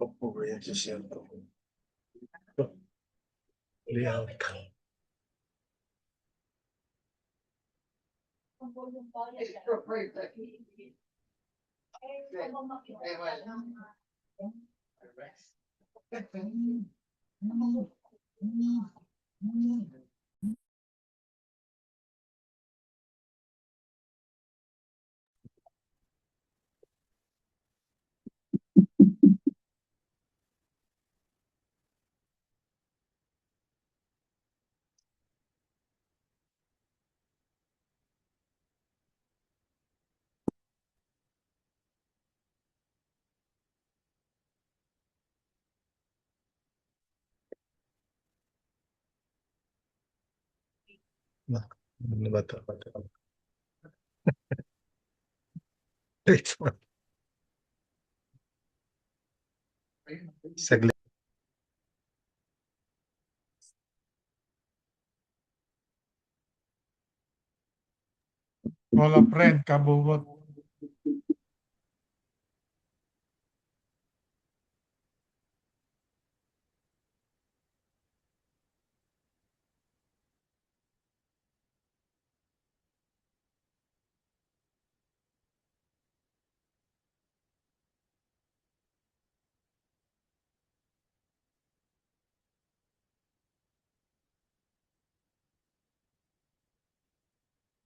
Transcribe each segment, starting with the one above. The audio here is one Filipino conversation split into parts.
Opo ba yan sa cellphone? Layout. Ano ba ito? Saglit. Wala friend, kabubot.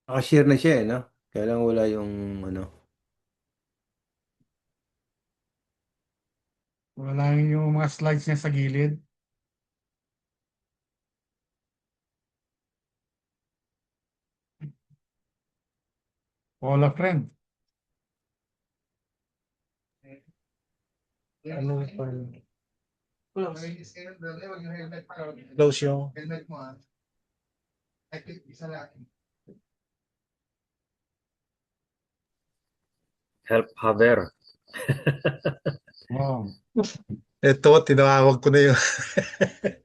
Naka-share na siya no? Kaya lang wala yung ano. Wala yung mga slides niya sa gilid. Wala friend. Ano pa? Close yung Help hover. Wow. ito, tinawag ko na yun.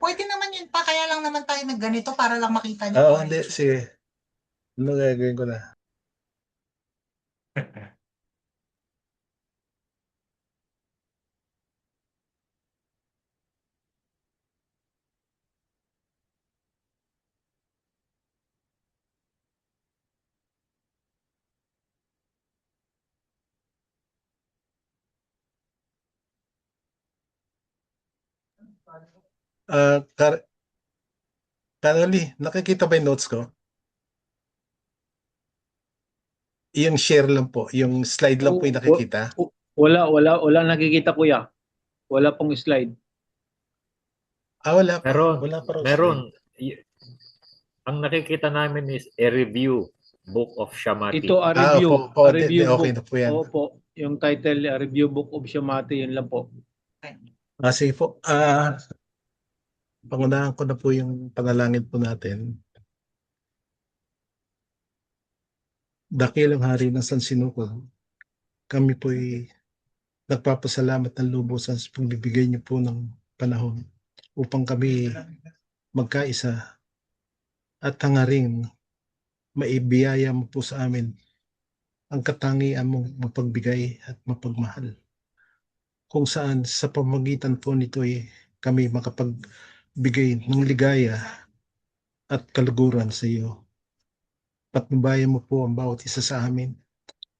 Pwede naman yun pa, kaya lang naman tayo nagganito para lang makita niyo. Oo, hindi, sige. Ano gagawin ko na? Karoli, nakikita ba yung notes ko? Yung share lang po, yung slide lang po yung nakikita. Wala nakikita kuya. Wala pong slide. Wala pa. Meron. Wala pa raw Meron. slide. Ang nakikita namin is a review book of Shamati. Ito a review. Opo, A review okay book. na po yan. Opo. Yung title, a review book of Shamati, yun lang po. Sige po. Pangunahan ko na po yung panalangin po natin. Dakilang hari ng San Sinuko, kami po'y nagpapasalamat ng lubusan sa pagbibigay niyo po ng panahon upang kami magkaisa at hangaring maibiyaya mo po sa amin ang katangian mong mapagbigay at mapagmahal. Kung saan sa pamamagitan po nito kami makapagbigay ng ligaya at kaluguran sa iyo. Patnubayan mo po ang bawat isa sa amin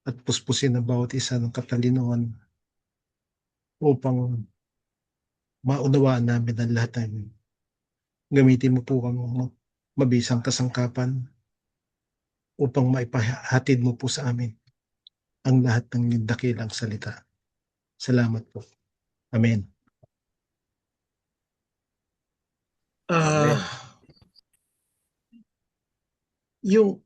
at puspusin ang bawat isa ng katalinuhan upang maunawaan namin ang lahat ng gamitin mo po ang mabisang kasangkapan upang maipahatid mo po sa amin ang lahat ng dakilang salita. Salamat po. Amen. Amen. Yung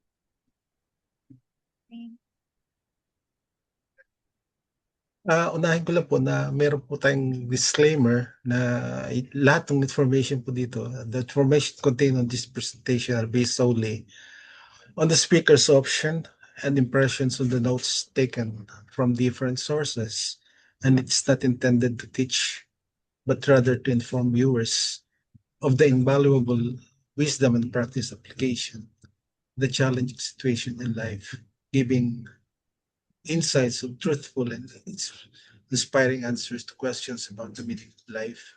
unahin ko lang po na meron po tayong disclaimer na lahat ng information po dito, the information contained on this presentation are based solely on the speaker's option and impressions on the notes taken from different sources, and it's not intended to teach, but rather to inform viewers of the invaluable wisdom and practice application the challenging situation in life, giving insights of truthful and inspiring answers to questions about the meaning of life,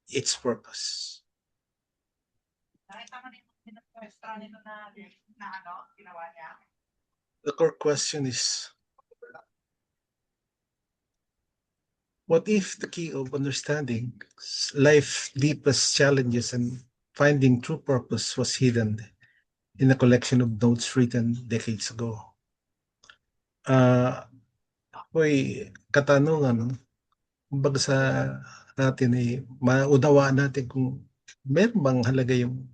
its purpose. Nakita mo din yung extra nito na ginawa niya. The core question is, what if the key of understanding life's deepest challenges and finding true purpose was hidden in a collection of notes written decades ago? Ako'y katanungan, kumbaga sa natin maunawaan natin kung meron bang halaga yung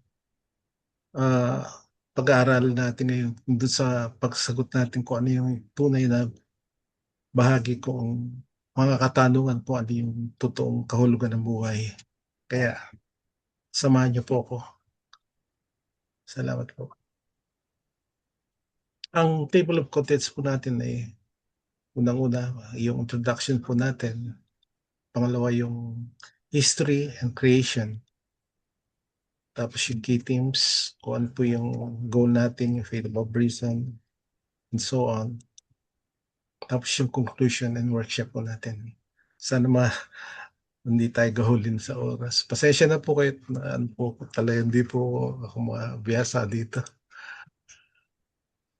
pag-aaral natin ngayon doon sa pagsagot natin kung ano yung tunay na bahagi kung mga katanungan po ano yung totoong kahulugan ng buhay. Kaya samahan niyo po ako. Salamat po. Ang table of contents po natin ay unang-una yung introduction po natin. Pangalawa yung history and creation. Tapos yung key themes, kung ano po yung goal natin, yung faith above reason, and so on. Tapos yung conclusion and workshop po natin. Sana hindi tayo gahulin sa oras. Pasensya na po kayo na ano po talaga hindi po ako mabiyasa dito.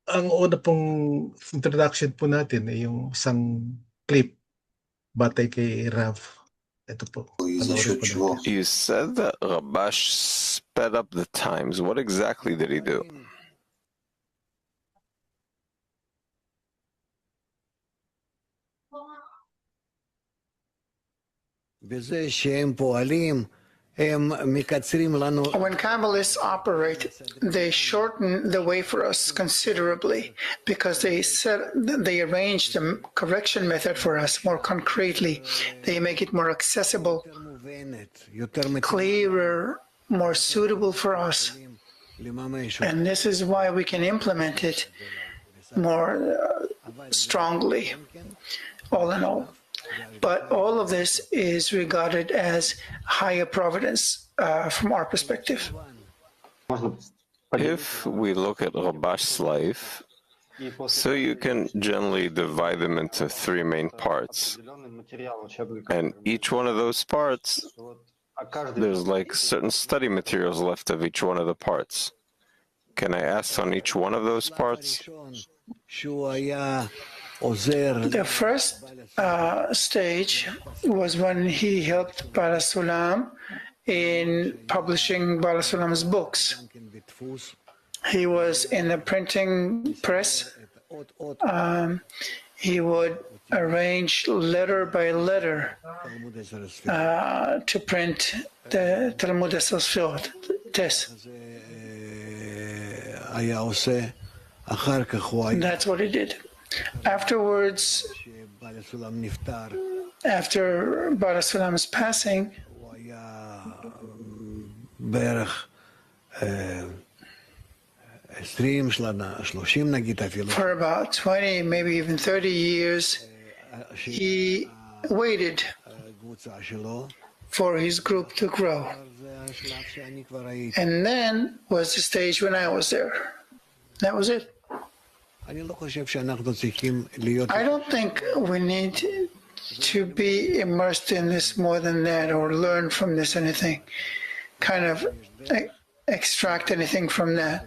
Ang una pong introduction po natin ay yung isang clip batay kay Rav. Ito po. Panoorin po natin. You said that Rabash sped up the times. What exactly did he do? בזה שהם פועלים, הם מקצרים לנו. When Kabbalists operate, they shorten the way for us considerably because they arrange the correction method for us more concretely. They make it more accessible, clearer, more suitable for us. And this is why we can implement it more strongly, all in all. But all of this is regarded as higher providence from our perspective. If we look at Rabash's life, so you can generally divide them into three main parts. And each one of those parts, there's like certain study materials left of each one of the parts. Can I ask on each one of those parts? The first stage was when he helped Bala Sulam in publishing Bala Sulam's books. He was in the printing press. He would arrange letter by letter to print the Talmud Sosfiot test. That's what he did. Afterwards, after Bala Sulam's passing, for about 20, maybe even 30 years, he waited for his group to grow. And then was the stage when I was there. That was it. I don't think we need to be immersed in this more than that or learn from this anything, kind of extract anything from that.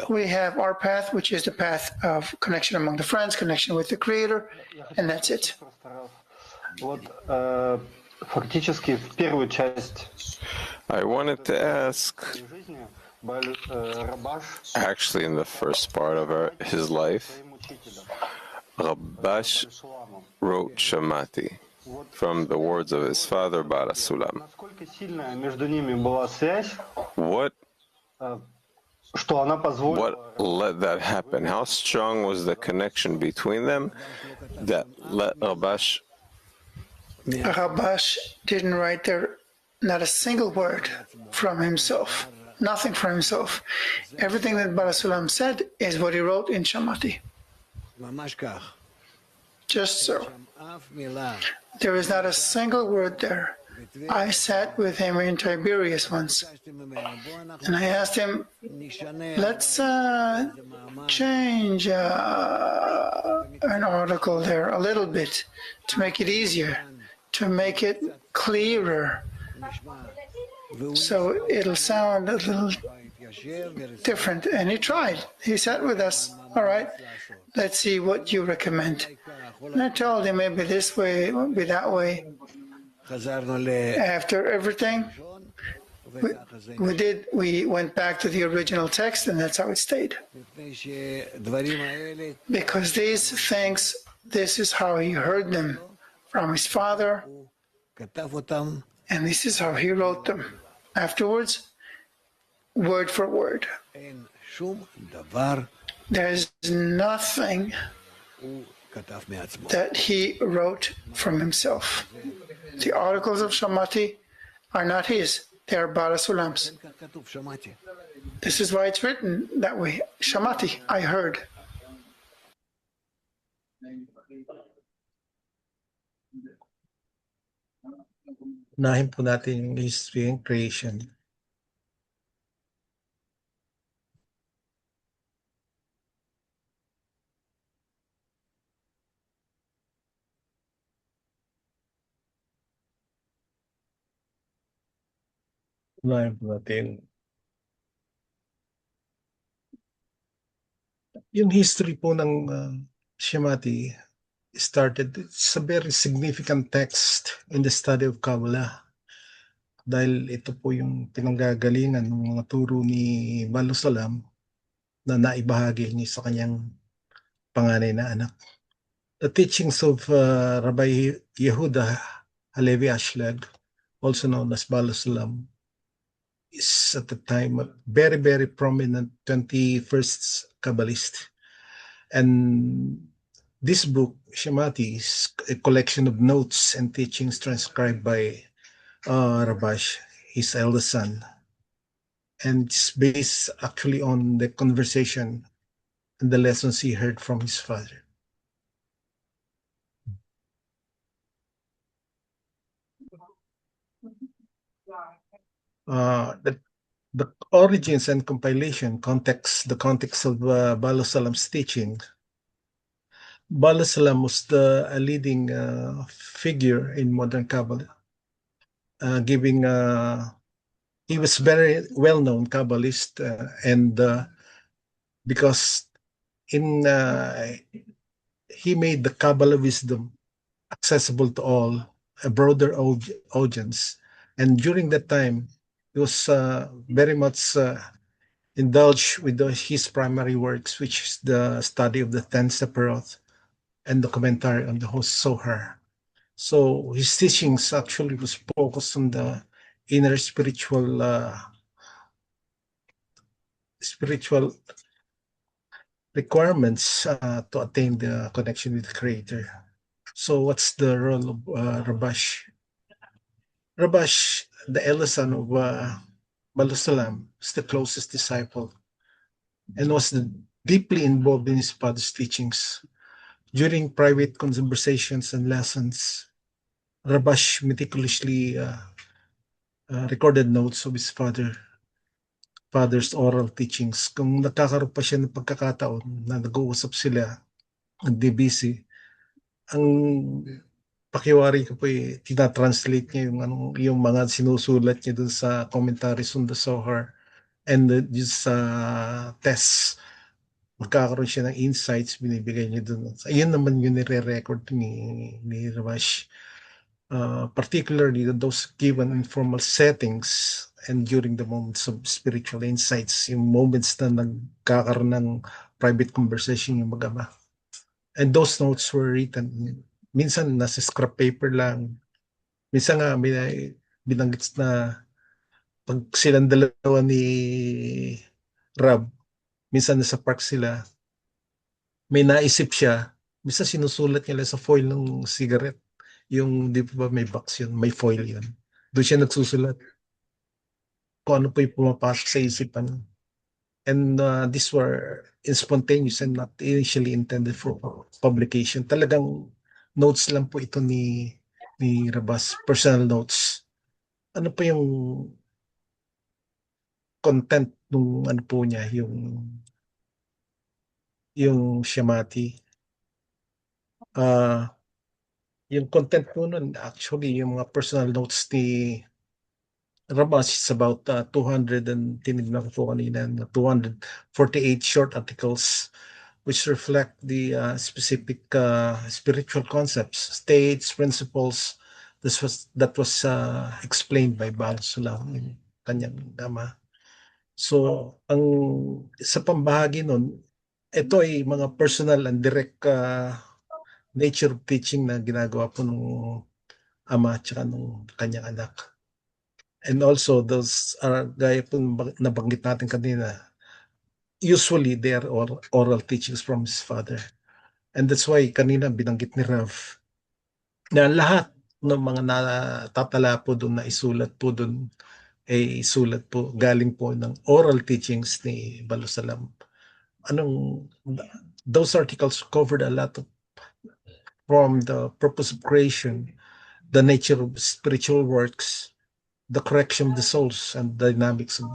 We have our path, which is the path of connection among the friends, connection with the Creator, and that's it. I wanted to ask, actually in the first part of his life, Rabash wrote Shamati from the words of his father Bala Sulam. What let that happen? How strong was the connection between them that let Rabash? Rabash didn't write there not a single word from himself, nothing from himself. Everything that Bala Sulam said is what he wrote in Shamati. Just so. There is not a single word there I sat with Henry and Tiberius once, and I asked him, let's change an article there a little bit to make it easier, to make it clearer, so it'll sound a little different. And he tried. He sat with us. All right, let's see what you recommend. And I told him maybe this way, maybe that way. After everything, we went back to the original text, and that's how it stayed. Because these things, this is how he heard them from his father, and this is how he wrote them. Afterwards, word for word. There's nothing that he wrote from himself. The articles of Shamati are not his. They are Bala Sulam's. This is why it's written that way. Shamati, I heard. Unahin po natin yung history and creation. Unahin po natin yung history po ng Shamati started. It's a very significant text in the study of Kabbalah dahil ito po yung pinanggagalingan ng mga turo ni Baal Salam na naibahagi niya sa kanyang panganay na anak. The teachings of Rabbi Yehuda Halevi Ashlag, also known as Baal Salam, is at the time a very, very prominent 21st Kabbalist. And this book, Shamati, is a collection of notes and teachings transcribed by Rabash, his eldest son. And it's based actually on the conversation and the lessons he heard from his father. The origins and compilation context, the context of Baal Salam's teaching. Baal Salam was a leading figure in modern Kabbalah, he was very well-known Kabbalist, and because he made the Kabbalah wisdom accessible to all, a broader audience, and during that time, he was very much indulged with his primary works, which is the study of the 10 Sephirot and the commentary on the Zohar. So his teachings actually was focused on the inner spiritual requirements to attain the connection with the Creator. So what's the role of Rabash? Rabash, the eldest son of Baal Salam, is the closest disciple and was deeply involved in his father's teachings. During private conversations and lessons, Rabash meticulously recorded notes of his father's oral teachings. Kung nagkakaroon pa siya ng pagkakataon na nag-uusap sila, nag-DBC, ang pakiwari ko po tinatranslate niya yung mga sinusulat niya dun sa commentaries on the Zohar and sa tests. Magkakaroon siya ng insights, binibigay niya dun. Ayun naman yung nire-record ni Rabash. Particularly those given informal settings and during the moments of spiritual insights, yung moments na nagkakaroon ng private conversation yung mag-ama. And those notes were written, minsan nasa scrap paper lang. Minsan nga binanggit na pag silang dalawa ni Rab, minsan nasa park sila, may naisip siya, minsan sinusulat niya sa foil ng cigarette. Yung di ba may box yun, may foil yun. Doon siya nagsusulat kung ano po yung pumapasok sa isipan. And these were spontaneous and not initially intended for publication. Talagang notes lang po ito ni Rabas, personal notes. ano pa yung content nung ano po niya, yung Shamati. Ah, yung content po nun, actually, yung mga personal notes ni Rabas is about 200 and tinignan ko po kanina, 248 short articles which reflect the specific spiritual concepts, states, principles. That was explained by Baal Sulam, yung kanyang ama. So, ang sa pambahagi nun, ito ay mga personal and direct nature of teaching na ginagawa po ng ama at saka ng kanyang anak. And also, those are, gaya po nabanggit natin kanina, usually they are oral teachings from his father. And that's why kanina binanggit ni Rav na lahat ng mga natatala po doon na isulat po doon ay isulat po galing po ng oral teachings ni Balusalam. Those articles covered a lot of, from the purpose of creation, the nature of spiritual works, the correction of the souls, and dynamics of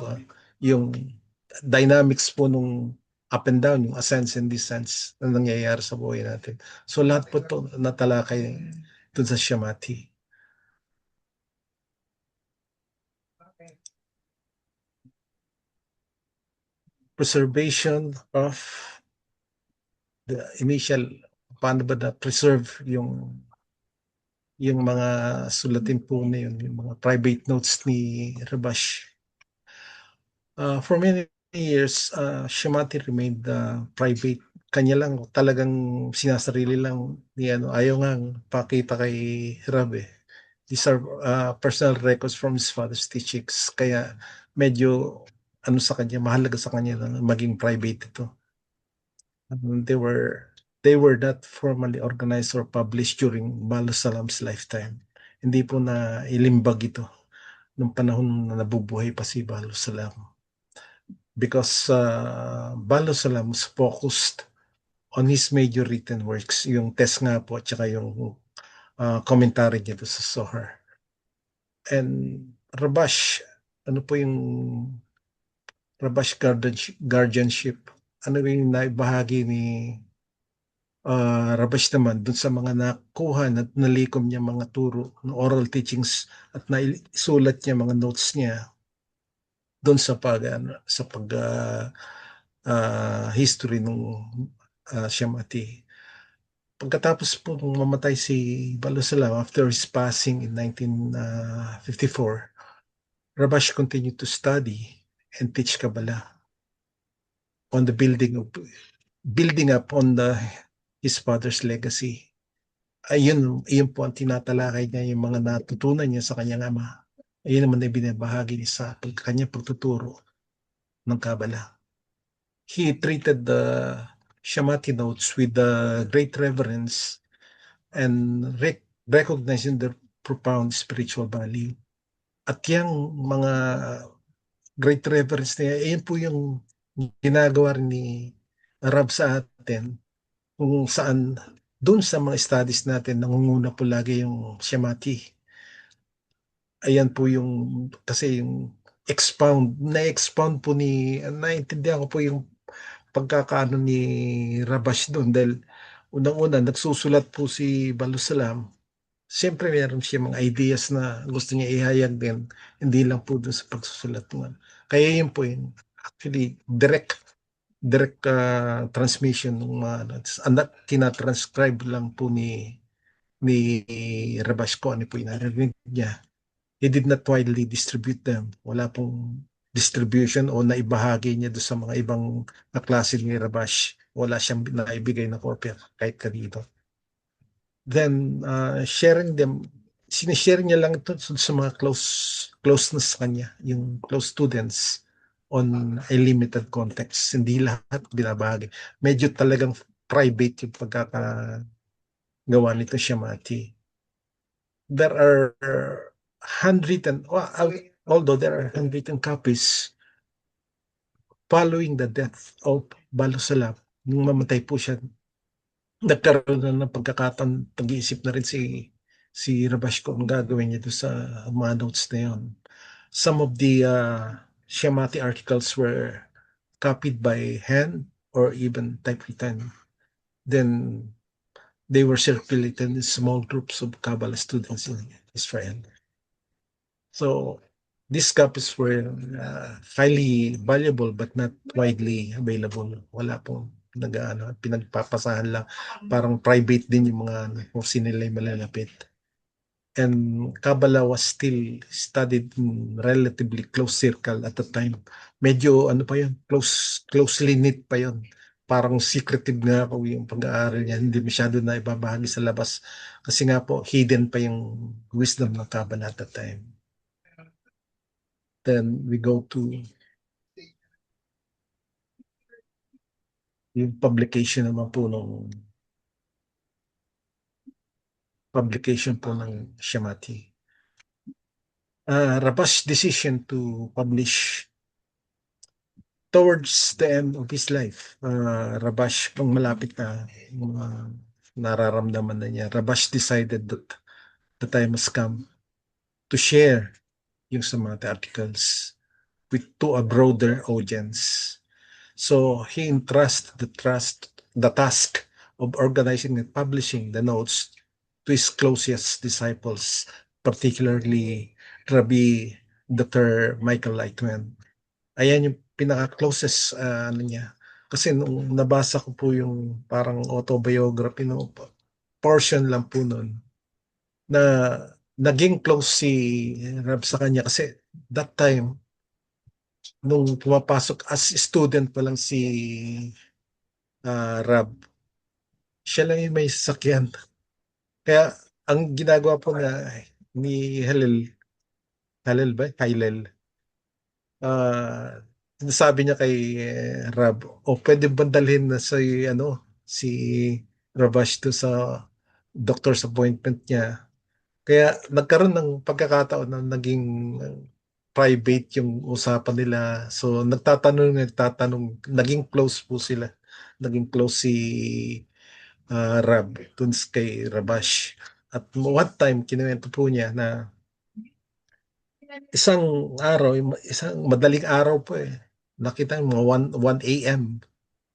yung dynamics po nung up and down, yung ascents and descents na nangyayari sa buhay natin. So lahat po ito natalakay dun sa Shamati. Preservation of the initial, paano ba na-preserve yung mga sulatin po na yun, yung mga private notes ni Rabash. For many years, Shamati remained private. Kanya lang, talagang sinasarili lang ni ayaw nga pakita kay Rabe. These are personal records from his father's teachings. Kaya medyo sa kanya, mahalaga sa kanya na maging private ito. They were not formally organized or published during Baal Salam's lifetime. Hindi po na ilimbag ito nung panahon na nabubuhay pa si Baal Salam. Because Baal Salam was focused on his major written works, yung test nga po at saka yung commentary niya sa Zohar. And Rabash, ano po yung Rabash guardianship? Ano yung naibahagi ni Rabash naman dun sa mga nakuha at nalikom niya mga turo, oral teachings at naisulat niya mga notes niya doon sa history ng Shamati. Pagkatapos po nung mamatay si Balusalam after his passing in 1954, Rabash continued to study and teach Kabbalah on the building up on his father's legacy. Ayun po ang tinatalakay niya, yung mga natutunan niya sa kanyang ama. Ayun naman ay binabahagi niya sa kanyang pagtuturo ng Kabbalah. He treated the Shamati notes with great reverence and recognizing their profound spiritual value. At yung mga great reverence niya, ayun po yung ginagawa rin ni Rab sa atin, kung saan doon sa mga studies natin nangunguna po lagi yung Shamati. Ayan po yung, kasi yung na-expound po naintindihan ko po yung pagkakaano ni Rabash doon dahil unang-una nagsusulat po si Balusalam. Siyempre meron siya mga ideas na gusto niya ihayag din, hindi lang po doon sa pagsusulat naman. Kaya yun po yun, actually direct transmission ng mga tinatranscribe lang po ni Rabash ko ano po yung narinig niya. He did not widely distribute them. Wala pong distribution o naibahagi niya doon sa mga ibang klase ni Rabash. Wala siyang naibigay na kopya kahit kanino. Then, sharing them, sinishare niya lang ito sa mga closeness kanya, yung close students on a limited context. Hindi lahat binabahagi. Medyo talagang private yung pagkakagawa nito Shamati. There are although there are handwritten copies following the death of Balusalam, nung mamatay po siya, nagkaroon na ng pagkakataon, pag-iisip na rin si si Rabash ko ang gagawin niya doon sa mga notes na yun. Some of the Shamati articles were copied by hand or even typewritten. Then they were circulated in small groups of Kabbalah students in Israel. So these copies were highly valuable but not widely available. Wala pong pinagpapasahan lang. Parang private din yung mga kung sino nila yung malalapit. And Kabbalah was still studied in relatively close circle at the time. Medyo pa yun, closely knit pa yun. Parang secretive nga po yung pag-aaral niya. Hindi masyado na ibabahagi sa labas. Kasi nga po, hidden pa yung wisdom ng Kabbalah at the time. Then we go to yung publication naman po ng Shamati. Rabash's decision to publish towards the end of his life. Rabash, pang malapit na nararamdaman na niya, Rabash decided that the time has come to share yung sa mga articles to a broader audience. So he entrusted the task of organizing and publishing the notes to his closest disciples, particularly Rabbi Dr. Michael Lightman. Ayan yung pinaka-closest niya. Kasi nung nabasa ko po yung parang autobiography, portion lang po nun, na naging close si Rab sa kanya kasi that time, nung pumapasok as student pa lang si Rab, siya lang yung may sasakyan. Kaya ang ginagawa po ni Hillel, sinasabi niya kay Rab, pwede bandalhin na si Rabash to sa doctor's appointment niya. Kaya nagkaroon ng pagkakataon na naging private yung usapan nila. So nagtatanong, naging close po sila. Naging close si Rab dun kay Rabash. At one time, kinuwento po niya na isang madaling araw po nakita niyo mga 1 a.m.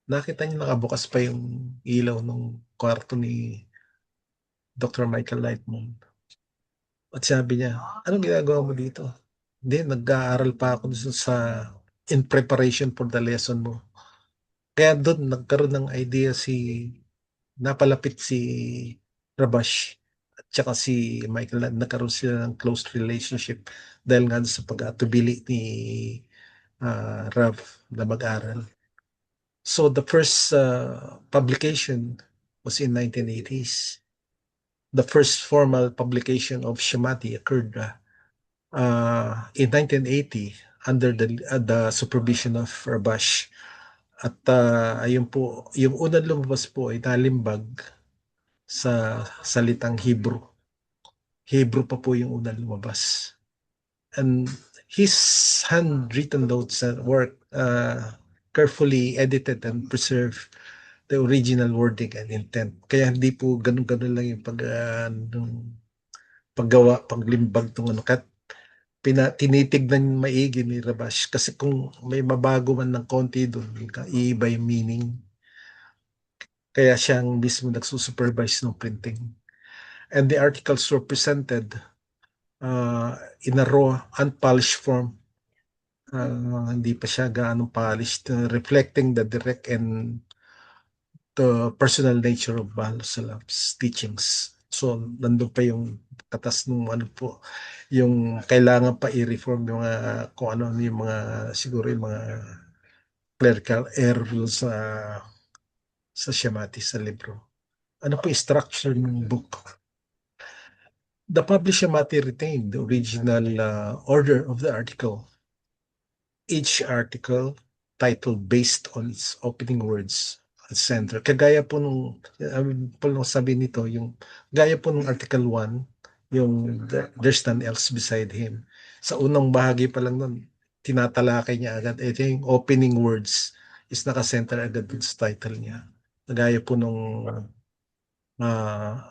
Nakita niyo nakabukas pa yung ilaw ng kwarto ni Dr. Michael Lightman. At sabi niya, anong ginagawa mo dito? Hindi, nag-aaral pa ako in preparation for the lesson mo. Kaya doon nagkaroon ng idea napalapit si Rabash at saka si Michael, nagkaroon sila ng close relationship dahil nga sa pag-atubili ni Rav na mag-aral. So the first publication was in 1980s. The first formal publication of Shamati occurred in 1980 under the supervision of Rabash. At ayun po, yung unang lumabas po ay nalimbag sa salitang Hebrew. Hebrew pa po yung unang lumabas. And his handwritten notes were carefully edited and preserved the original wording and intent. Kaya hindi po ganun-ganun lang yung paggawa, paglimbag ng tinitignan maigi ni Rabash kasi kung may mabago man ng konti doon, iiba yung meaning. Kaya siyang mismo nagsusupervise ng printing. And the articles were presented in a raw, unpolished form. Hindi pa siya gaano polished, reflecting the direct and the personal nature of Baal Salam's teachings. So, nandun pa yung katas nung yung kailangan pa i-reform yung kung ano yung siguro yung mga clerical errors sa Shamati, sa libro. Ano po yung structure ng book? The published Shamati retained the original order of the article. Each article titled based on its opening words at center. Kagaya po nung sabi nito, yung gaya po nung Article 1, yung there's none else beside him. Sa unang bahagi pa lang nun, tinatalakay niya agad. Ito yung opening words is nakasenter agad dun sa title niya. Gaya po nung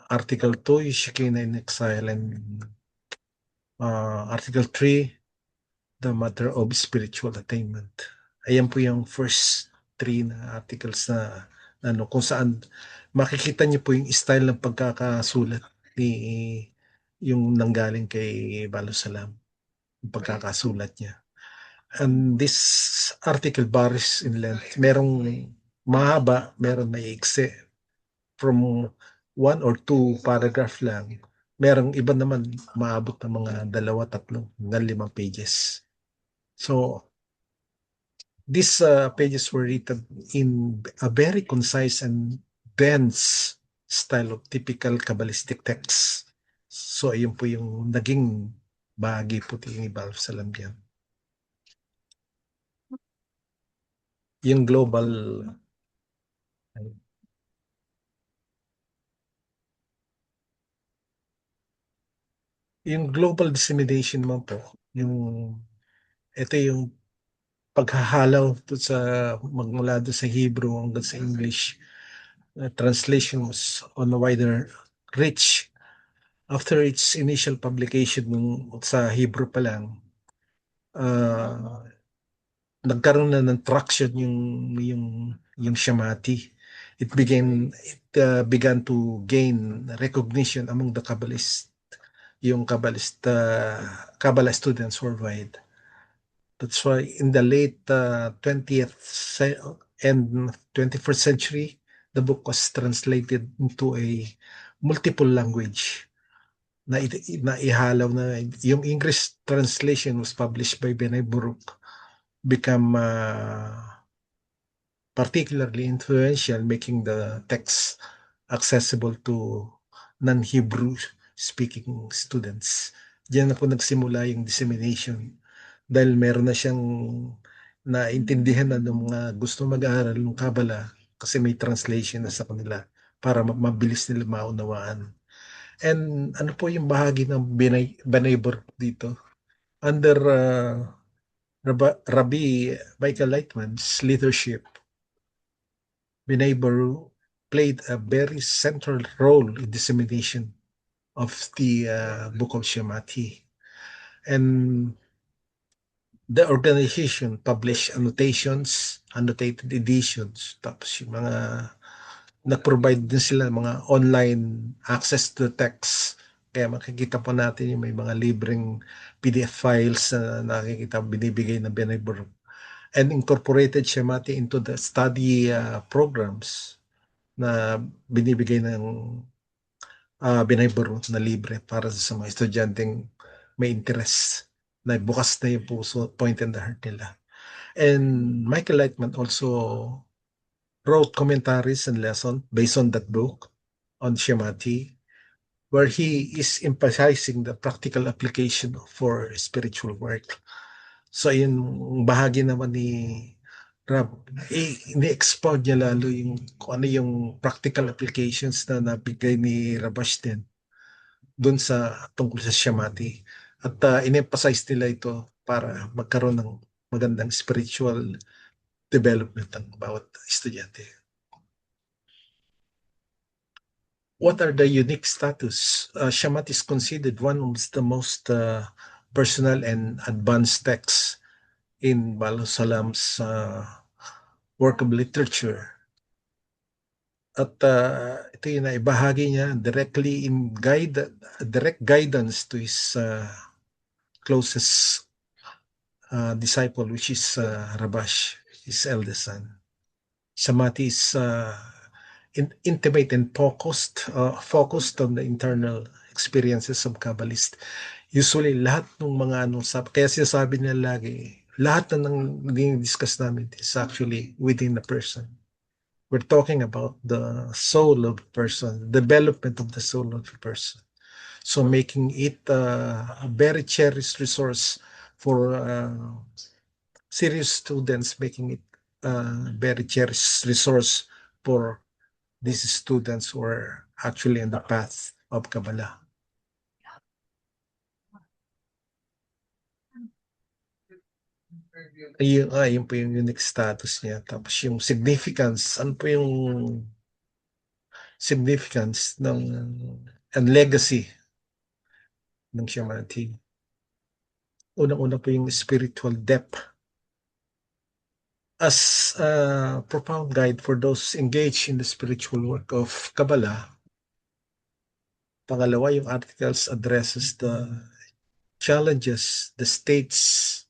Article 2 is Shekinah in Exile, and Article 3, the matter of spiritual attainment. Ayan po yung first 3 na articles na ano, kung saan makikita niyo po yung style ng pagkakasulat ni yung nanggaling kay Balusalam, yung pagkakasulat niya. And this article varies in length. Merong mahaba, meron may iksi. From 1 or 2 paragraph lang. Merong iba naman maabot ng mga 2, 3 hanggang 5 pages. So, these pages were written in a very concise and dense style of typical Kabbalistic text. So, ayun po yung naging bahagi po ni Balusalam yan. Yung global dissemination mo po, ito yung paghahalaw sa magmula doon sa Hebrew hanggang sa English. Translation was on a wider reach. After its initial publication sa Hebrew pa lang, nagkaroon na ng traction yung Shamati. It began to gain recognition among the Kabbalists, yung Kabbalah students worldwide. That's why in the late 20th and 21st century, the book was translated into a multiple language na ihalaw na. Yung English translation was published by Benay Buruk, become particularly influential, making the text accessible to non-Hebrew speaking students. Diyan na po nagsimula yung dissemination, dahil meron na siyang naintindihan na ng mga gusto mag-aaral ng Kabbalah, kasi may translation na sa kanila para mabilis nila maunawaan. And ano po yung bahagi ng Benay Buruk dito? Under Rabbi Michael Lightman's leadership, Benay Buruk played a very central role in dissemination of the Book of Shemati. And the organization published annotated editions, tapos yung mga nag-provide din sila mga online access to the text. Kaya makikita po natin yung may mga libreng PDF files na nakikita binibigay ng Benay Buruk, and incorporated Shemati into the study programs na binibigay ng Benay Buruk na libre para sa mga estudyanteng may interest, na bukas na yung puso, point in the heart nila. And Michael Lightman also wrote commentaries and lessons based on that book on Shemati, where he is emphasizing the practical application for spiritual work. So yun, bahagi naman ni Rab, ini-expound niya lalo yung kung ano yung practical applications na nabigay ni Rabash din doon sa tungkol sa Shemati. At in-emphasize nila ito para magkaroon ng magandang spiritual development ng bawat estudyante. What are the unique status? Shemati is considered one of the most personal and advanced texts in Balusalam's work of literature. At ito yung naibahagi niya directly in direct guidance to his closest disciple, which is Rabash, his eldest son. Shemati is intimate and focused on the internal experiences of Kabbalist. Usually, lahat ng mga kaya sinasabi niya lagi, lahat na nang discuss namin is actually within the person. We're talking about the soul of the person, development of the soul of the person. So making it a very cherished resource for serious students, making it a very cherished resource for these students who are actually in the path of Kabbalah. Yun po yung unique status niya. Tapos yung significance, ano po yung significance and legacy ng shamanity. Unang-una po yung spiritual depth as a profound guide for those engaged in the spiritual work of Kabbalah. Pangalawa, yung articles addresses the challenges, the states,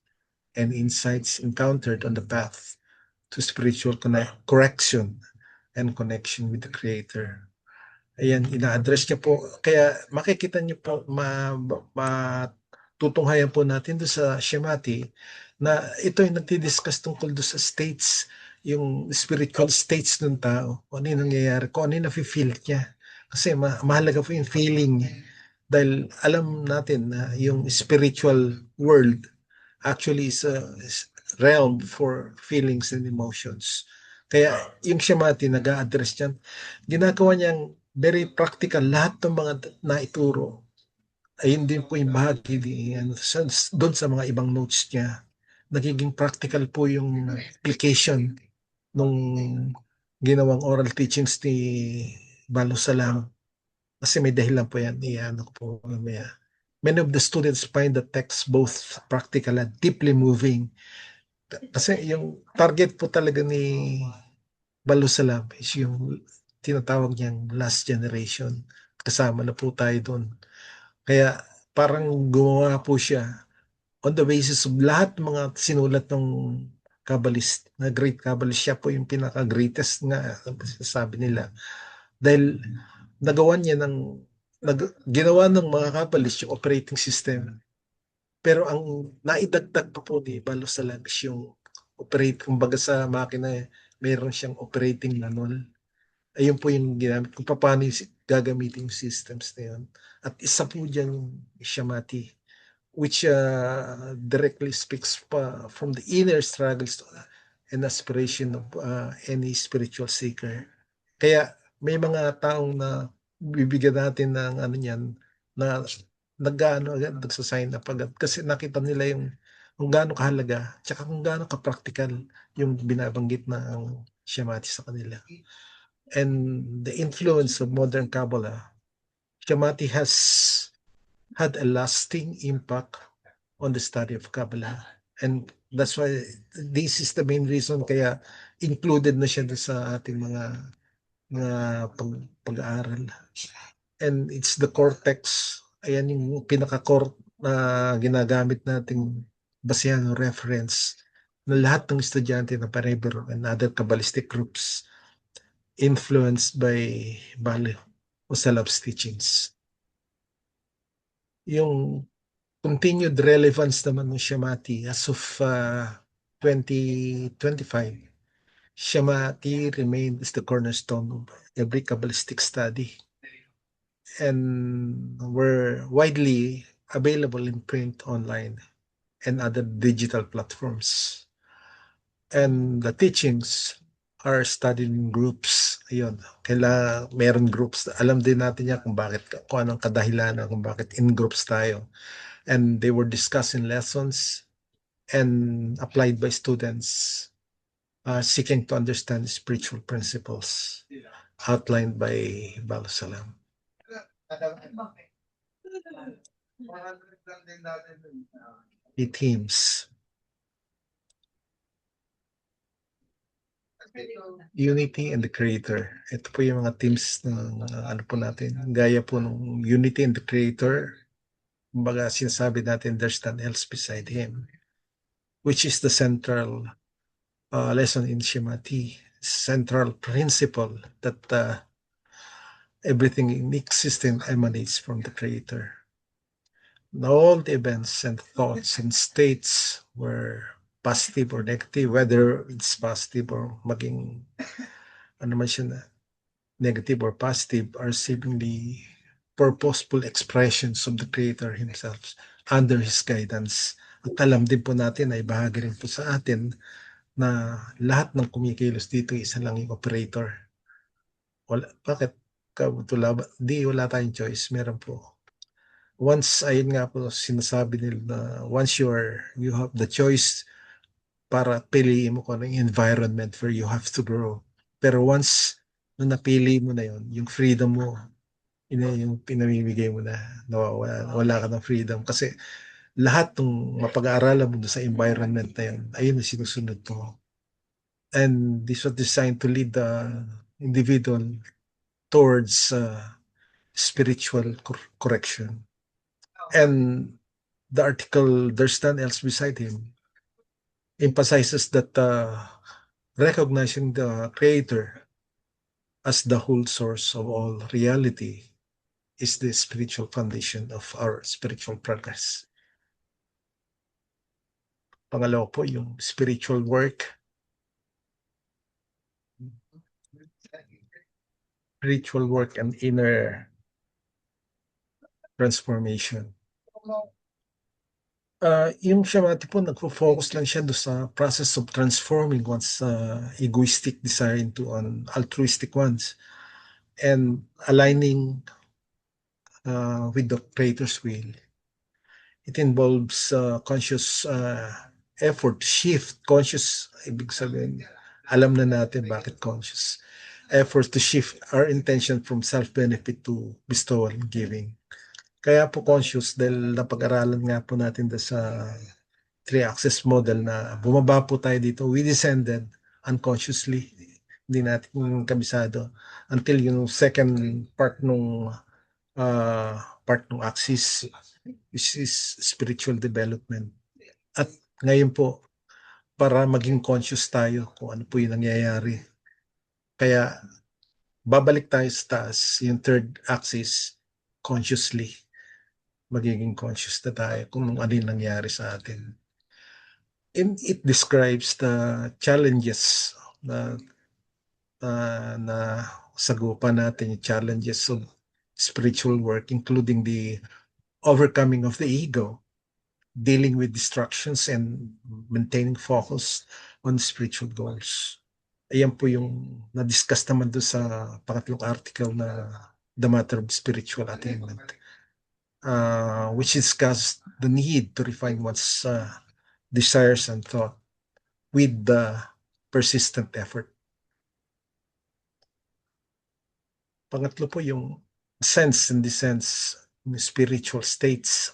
and insights encountered on the path to spiritual correction and connection with the Creator. Ayan, ina-address niya po. Kaya makikita niyo po, tutunghayan po natin doon sa Shemati na ito yung nagdi-discuss tungkol doon sa states, yung spiritual states ng tao, kung ano yung nangyayari, kung ano yung nafe-feel niya. Kasi mahalaga po yung feeling niya. Dahil alam natin na yung spiritual world actually is a realm for feelings and emotions. Kaya yung Shemati nag-a-address niyan, ginagawa niyang very practical lahat ng mga naituro. Ayun din po yung bahagi doon sa mga ibang notes niya. Nagiging practical po yung application nung ginawang oral teachings ni Balo Salam. Kasi may dahilan po yan. Iyan ko po mamaya. Many of the students find the text both practical and deeply moving. Kasi yung target po talaga ni Balo Salam is yung tinatawag niyang last generation. Kasama na po tayo doon. Kaya parang gumawa po siya on the basis of lahat ng mga sinulat ng Kabbalist, na great Kabbalist. Siya po yung pinaka-greatest nga sabi nila. Dahil ginawa ng mga Kabbalist yung operating system. Pero ang naidagdag pa po ni Balo Salam is yung kumbaga sa makina, mayroon siyang operating manual. Ayun po yung ginamit kung paano gagamitin yung systems na yun. At isa po dyan yung Shemati, which directly speaks from the inner struggles and aspiration of any spiritual seeker. Kaya may mga taong na bibigyan natin ng ano yan, na nagsasign up agad kasi nakita nila yung kung gaano kahalaga tsaka kung gaano ka-practical yung binabanggit na ang Shemati sa kanila. And the influence of modern Kabbalah, Shemati has had a lasting impact on the study of Kabbalah. And that's why this is the main reason kaya included na siya sa ating mga pag-aaral. And it's the core text. Ayan yung pinaka-core na ginagamit nating basehan o reference na lahat ng estudyante ng Parebro and other Kabbalistic groups influenced by Balo Salam's teachings. Yung continued relevance naman ng Shemati as of 2025, Shemati remained as the cornerstone of every Kabbalistic study and were widely available in print, online, and other digital platforms. And the teachings are studied in groups. Ayun, kailangan meron groups. Alam din natin yan kung anong kadahilanan, kung bakit in groups tayo. And they were discussed in lessons and applied by students seeking to understand spiritual principles outlined by Balo Salam. The themes. Unity and the Creator. Ito po yung mga themes ng ano po natin. Gaya po ng Unity and the Creator. Kumbaga sinasabi natin there's none else beside Him. Which is the central lesson in Shemati. Central principle that everything in existence emanates from the Creator. All the events and thoughts and states were positive or negative, whether it's positive or maging ano man siya na negative or positive, are seemingly purposeful expressions of the Creator Himself under His guidance. At alam din po natin ay bahagi rin po sa atin na lahat ng kumikilos dito isa lang yung operator. Bakit? Wala tayong choice. Meron po. Once, ayun nga po, sinasabi nila na once you have the choice para piliin mo kung anong environment where you have to grow. Pero once nung napili mo na yon, yung freedom mo, yun na yung pinamimigay mo na, nawawala, wala ka ng freedom. Kasi lahat ng mapag-aaralan mo doon sa environment na yun, ayun na sinusunod mo. And this was designed to lead the individual towards spiritual correction. And the article, There's None Else Beside Him, emphasizes that recognizing the Creator as the whole source of all reality is the spiritual foundation of our spiritual progress. Pangalawa po, yung spiritual work. Spiritual work and inner transformation. Yung Shammati po, nagfo-focus lang siya doon sa process of transforming one's egoistic desire into an altruistic ones and aligning with the Creator's will. It involves conscious effort to shift, conscious, ibig sabihin, alam na natin bakit conscious, effort to shift our intention from self-benefit to bestowal and giving. Kaya po conscious dahil napag-aralan nga po natin sa three-axis model na bumaba po tayo dito. We descended unconsciously. Hindi natin kabisado until yung second part nung axis, which is spiritual development. At ngayon po, para maging conscious tayo kung ano po yung nangyayari. Kaya babalik tayo sa taas, yung third axis, consciously. Magiging conscious na tayo kung ano yung nangyari sa atin. And it describes the challenges na sagupan natin, yung challenges of spiritual work, including the overcoming of the ego, dealing with distractions, and maintaining focus on spiritual goals. Ayan po yung na-discuss naman doon sa pangatlong article na The Matter of Spiritual Attainment. Which discussed the need to refine one's desires and thought with the persistent effort. Pangatlo po yung sense and descents in spiritual states.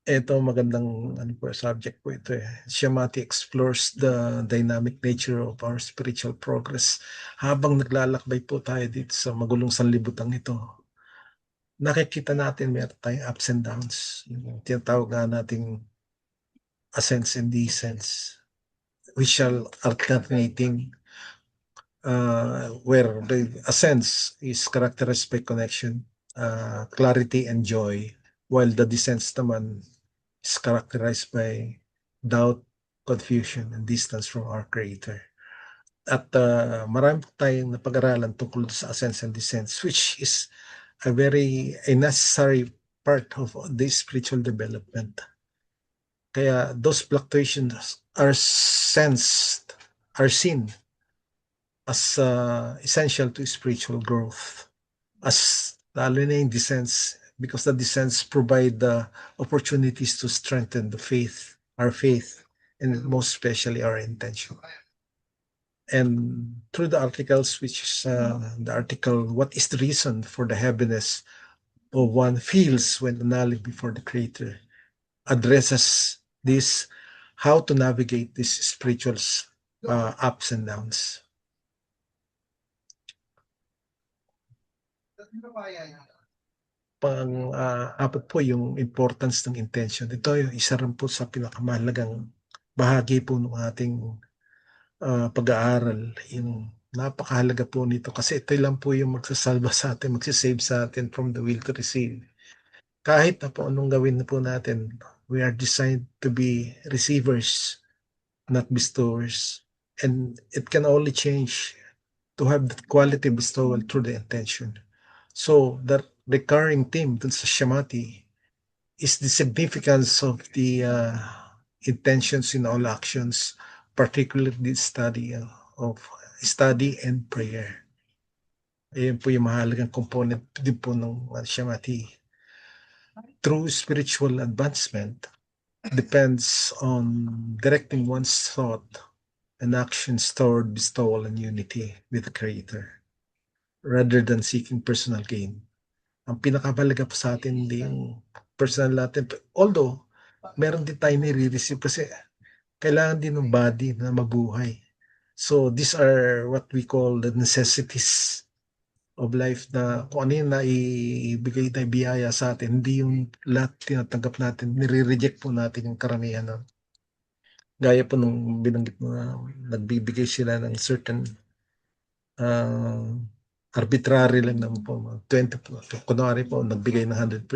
Ito magandang subject po ito eh. Shammati explores the dynamic nature of our spiritual progress. Habang naglalakbay po tayo dito sa magulong sanlibutan ito, nakikita natin meron tayong ups and downs. Yung tinatawag nga nating ascents and descents, which are alternating, where the ascents is characterized by connection, clarity, and joy, while the descents naman is characterized by doubt, confusion, and distance from our Creator. At marami tayong napag-aralan tungkol sa ascents and descents, which is a necessary part of this spiritual development. Kaya those fluctuations are seen as essential to spiritual growth, as lalo na yung descents, because the descents provide the opportunities to strengthen our faith, and most especially our intention. And through the articles, which is the article, What is the Reason for the Heaviness of One Feels When Annulled Before the Creator, addresses this, how to navigate these spiritual ups and downs. Apat po yung importance ng intention. Ito yung isa rin po sa pinakamahalagang bahagi po ng ating pag-aaral. Yung napakahalaga po nito kasi ito lang po yung magsasalba sa atin, magsisave sa atin from the will to receive. Kahit na po anong gawin na po natin, we are designed to be receivers, not bestowers. And it can only change to have that quality bestowal through the intention. So the recurring theme dun sa Shammati is the significance of the intentions in all actions, particularly the study and prayer. Ayan po yung mahalagang component din po ng Shammati. True spiritual advancement depends on directing one's thought and actions toward bestowal and unity with the Creator, rather than seeking personal gain. Ang pinakamalaga po sa atin, hindi yung personal natin. Although, meron din tayo nire-receive kasi kailangan din ng body na mabuhay. So, these are what we call the necessities of life, na kung ano yung naibigay na biyaya sa atin, hindi yung lahat tinatanggap natin, nire-reject po natin yung karamihan. No? Gaya po nung binanggit mo na nagbibigay sila ng certain arbitrary lang naman po, 20, kunwari po, nagbigay ng 100%,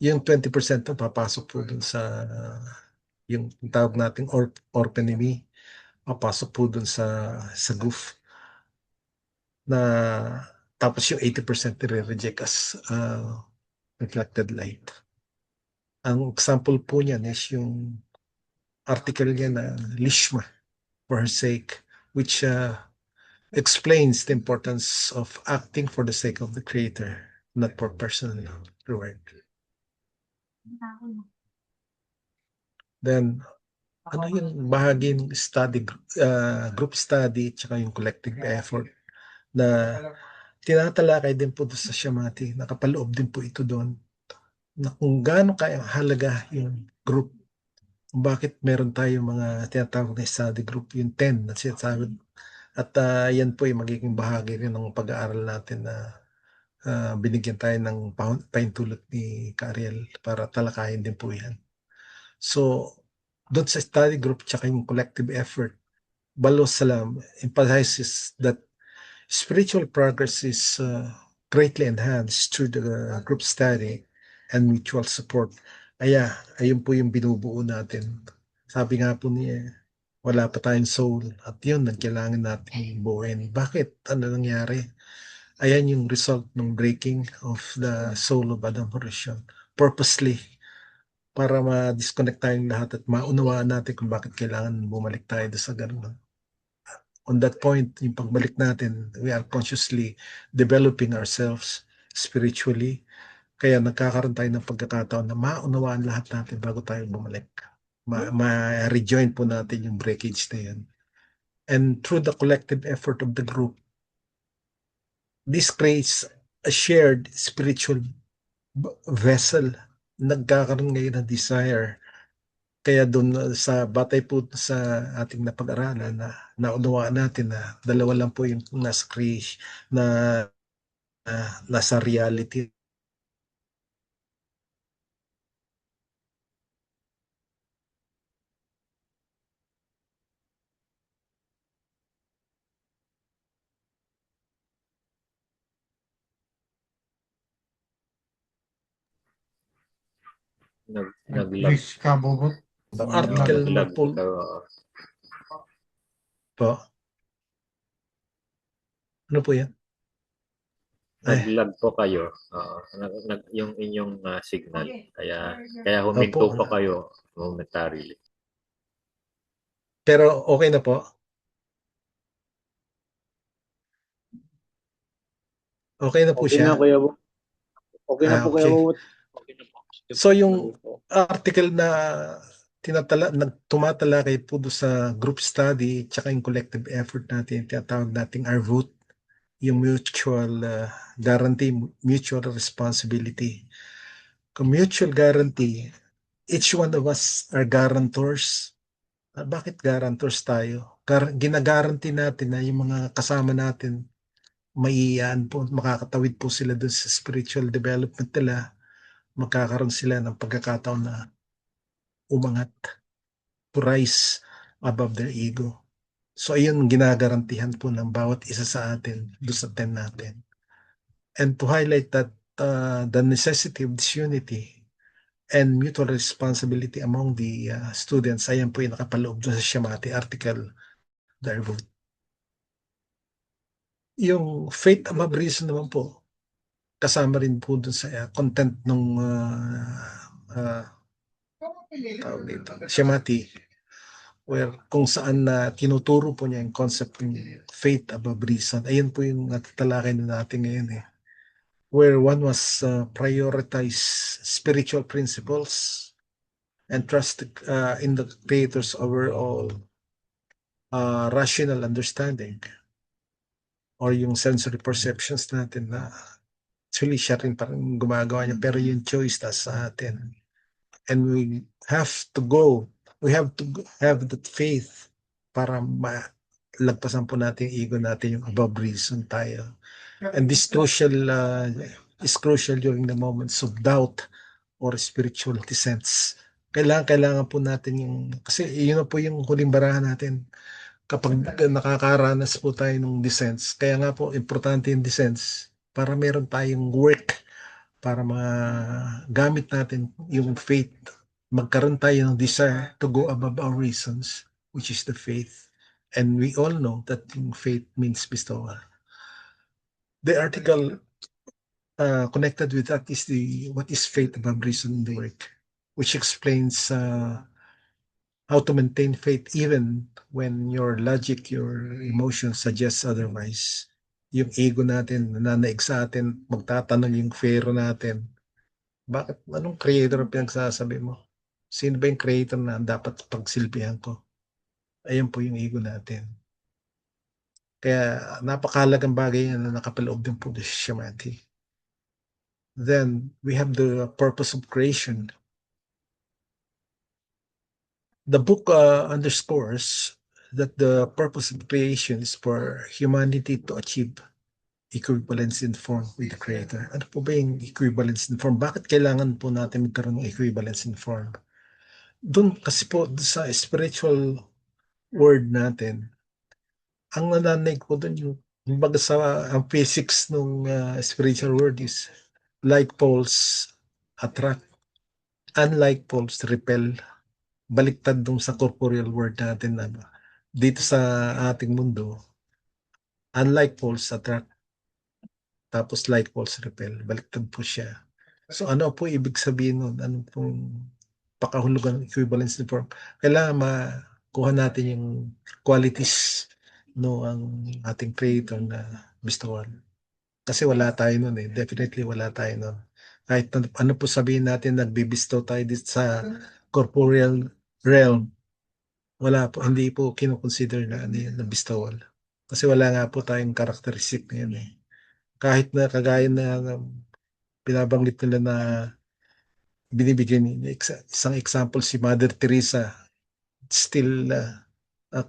yung 20% po papasok po dun sa yung tawag nating orphanemy, papasok po dun sa goof, na tapos yung 80% nire-reject as reflected light. Ang example po niyan is yung article niya na Lishma, for her sake, which explains the importance of acting for the sake of the Creator, not for personal reward. Then, ano yung bahagi ng study, group study, tsaka yung collective effort na tinatalakay din po sa Shamati, nakapaloob din po ito doon, na kung gaano halaga yung group, bakit meron tayo mga tinatawag na study group, yung 10 na sinasabi. At yan po ay magiging bahagi rin ng pag-aaral natin na binigyan tayo ng paintulot ni Kariel para talakayin din po yan. So, doon sa study group tsaka yung collective effort, Balo Salam emphasizes that spiritual progress is greatly enhanced through the group study and mutual support. Ayun po yung binubuo natin. Sabi nga po niya, wala pa tayong soul at yun, kailangan natin buuin. Bakit? Ano nangyari? Ayan yung result ng breaking of the soul of Adam Horishon. Purposely, para ma-disconnect tayong lahat at maunawaan natin kung bakit kailangan bumalik tayo sa ganun. On that point, yung pagbalik natin, we are consciously developing ourselves spiritually. Kaya nagkakaroon tayo ng pagkakataon na maunawaan lahat natin bago tayo bumalik. Ma-rejoin po natin yung breakage na yan. And through the collective effort of the group, this creates a shared spiritual vessel. Nagkakaroon ngayon ng desire. Kaya doon sa batay po sa ating napag-aralan na naunawaan natin na dalawa lang po yung nasa creation, na nasa reality. Naglag. Please, kabobot. Ang article na po ano po yan? Naglag po kayo. Yung inyong signal. Kaya huminto Opo. po kayo momentarily. Pero okay na po? Okay na po Okay siya? na, Kuya Bobot. Okay na po, Kuya Okay. Bobot. Okay na po. So yung article na tumatalakay po doon sa group study tsaka yung collective effort natin, tinatawag nating ARVUT, yung mutual guarantee, mutual responsibility. Kung mutual guarantee, each one of us are guarantors. Bakit guarantors tayo? Ginagaranti natin na yung mga kasama natin, maiiyaan po, makakatawid po sila doon sa spiritual development nila, magkakaroon sila ng pagkakataon na umangat, to rise above their ego. So ayun, ginagarantihan po ng bawat isa sa atin doon sa 10 natin. And to highlight that the necessity of this unity and mutual responsibility among the students, ayan po yung nakapaloob doon sa Shamati article, the ARVUT. Yung faith above reason naman po, kasama rin po dun sa content ng tawag dito, Shamati, where kung saan na tinuturo po niya yung concept ng faith above reason. Ayun po yung natatalakay na natin ngayon where one must prioritize spiritual principles and trust in the Creator's overall rational understanding or yung sensory perceptions natin na actually siya rin parang gumagawa niya pero yung choice sa atin. And we have to have that faith para lagpasan po natin yung ego natin, yung above reason tayo. And this is crucial during the moments of doubt or spiritual descents. Kailangan po natin kasi yun na po yung huling barahan natin kapag nakakaranas po tayo ng descents. Kaya nga po, importante yung descents para meron tayong work, para magamit natin yung faith. Magkaroon tayo ng desire to go above our reasons, which is the faith. And we all know that yung faith means bestowal. The article connected with that is what is faith above reason in the work, which explains how to maintain faith even when your logic, your emotions suggest otherwise. Yung ego natin, nananaig sa atin, magtatanong yung pharaoh natin, bakit, anong creator ang pinagsasabi mo? Sino ba yung creator na dapat pagsilbihan ko? Ayun po yung ego natin. Kaya napakahalagang bagay yan na nakapaloob din po sa Shamati. Then we have the purpose of creation. The book underscores that the purpose of creation is for humanity to achieve equivalence in form with the Creator. Ano po ba yung equivalence in form? Bakit kailangan po natin magkaroon ng equivalence in form? Doon kasi po sa spiritual word natin, ang nananaig po doon yung baga sa ang physics ng spiritual word is like poles attract, unlike poles repel. Baliktad dun sa corporeal word natin na dito sa ating mundo, unlike poles attract, tapos like poles repel. Baliktad po siya. So ano po ibig sabihin nun? Ano pong pakahulugan ng equivalence in form? Kailangan makuha natin yung qualities ang ating creator na bestowal. Kasi wala tayo nun eh. Definitely wala tayo nun. Kahit ano po sabihin natin, nagbibistow tayo dito sa corporeal realm, wala po, hindi po kinoconsider na na bestowal. Kasi wala nga po tayong characteristic na yun eh. Kahit na kagaya na binabanggit nila na binibigyan isang example si Mother Teresa, still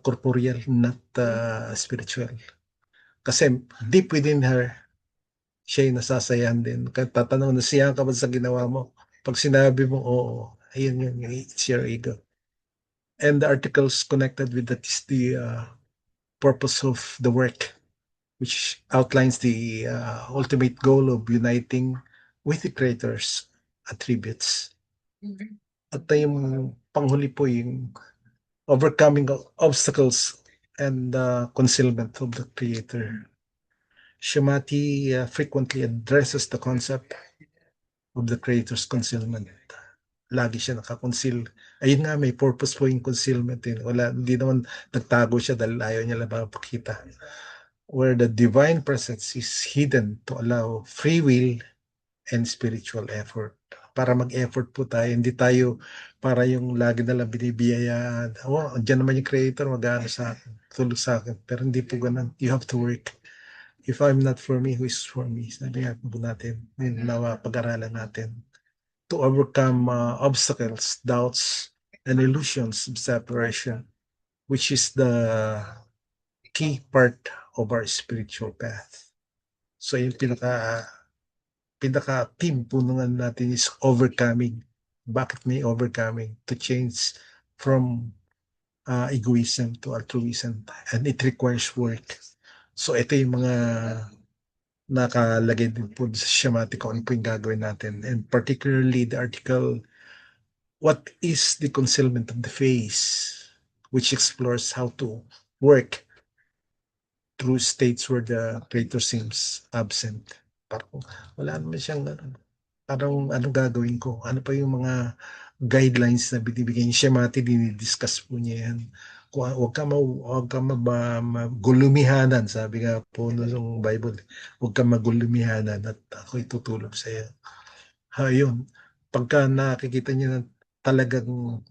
corporeal, not spiritual. Kasi deep within her, siya yung nasasayahan din. Kaya tatanong, nasiyahan ka ba sa ginawa mo? Pag sinabi mo, oo, ayun yun, it's your ego. And the articles connected with that is the purpose of the work, which outlines the ultimate goal of uniting with the Creator's attributes. At yung panghuli po yung overcoming obstacles and concealment of the Creator. Shamati frequently addresses the concept of the Creator's concealment. Lagi siya nakakonceal. Ayun nga, may purpose po yung concealment. Hindi naman nagtago siya dahil ayaw niya lang mapakita. Where the divine presence is hidden to allow free will and spiritual effort. Para mag-effort po tayo. Hindi tayo para yung lagi na lang binibiyayaan. Diyan naman yung Creator, mag-ano sa akin, tulog sa akin. Pero hindi po ganun. You have to work. If I'm not for me, who is for me? Sabi nga po natin, nawa pag-aralan natin. To overcome obstacles, doubts, and illusions of separation, which is the key part of our spiritual path. So yung pinaka-team po natin is overcoming. Bakit may overcoming? To change from egoism to altruism. And it requires work. So ito yung mga nakalagay din po sa Shamati kung ano po yung gagawin natin. And particularly the article, What is the Concealment of the Face? Which explores how to work through states where the Creator seems absent. Parang wala naman siyang parang ano gagawin ko? Ano pa yung mga guidelines na binibigay niya? Shamati, dinidiscuss po niya yan. Huwag ka magulumihanan, sabi nga po ng Bible, huwag ka magulumihanan at ako'y tutulong sa iyo. Yun, pagka nakikita niyo na talagang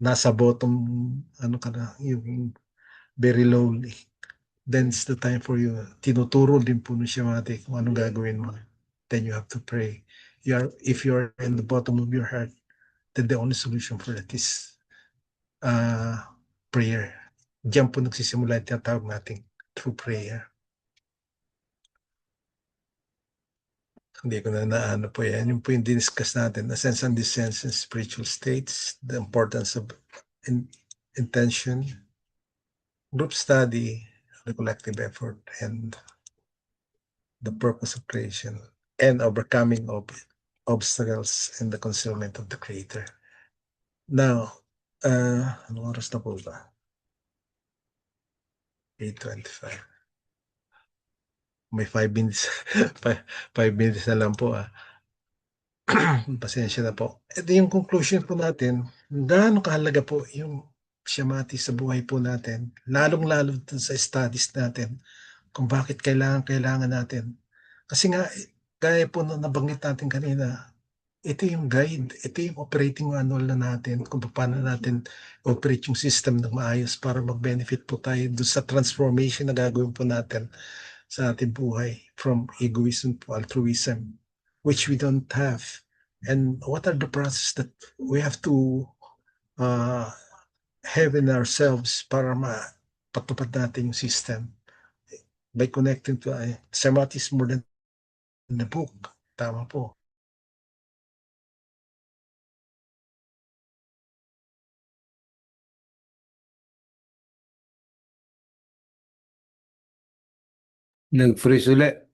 nasa bottom, ano ka na, yung very lowly, then it's the time for you. Tinuturo din po ng Shamati kung anong gagawin mo. Then you have to pray. If you're in the bottom of your heart, then the only solution for that is prayer. Diyan po nagsisimula yung tinatawag natin through prayer. Hindi ko na naano po yan. Yung po yung diniscuss natin, ascents and descents in spiritual states, the importance of intention, group study, the collective effort, and the purpose of creation, and overcoming of obstacles in the concealment of the Creator. Now, anong oras na po ba? 8:25. May 5 minutes. 5 minutes na lang po. Pasensya na po. Ito yung conclusion po natin. Gaano kahalaga po yung Shamati sa buhay po natin. Lalong-lalo sa studies natin. Kung bakit kailangan natin. Kasi nga, gaya po na nabanggit natin kanina, ito yung guide, ito yung operating manual na natin kung paano natin operate yung system ng maayos para mag-benefit po tayo doon sa transformation na gagawin po natin sa ating buhay from egoism to altruism, which we don't have. And what are the processes that we have to have in ourselves para mapatupad natin yung system by connecting to Shamati is more than the book. Tama po. Nag-freeze ulit.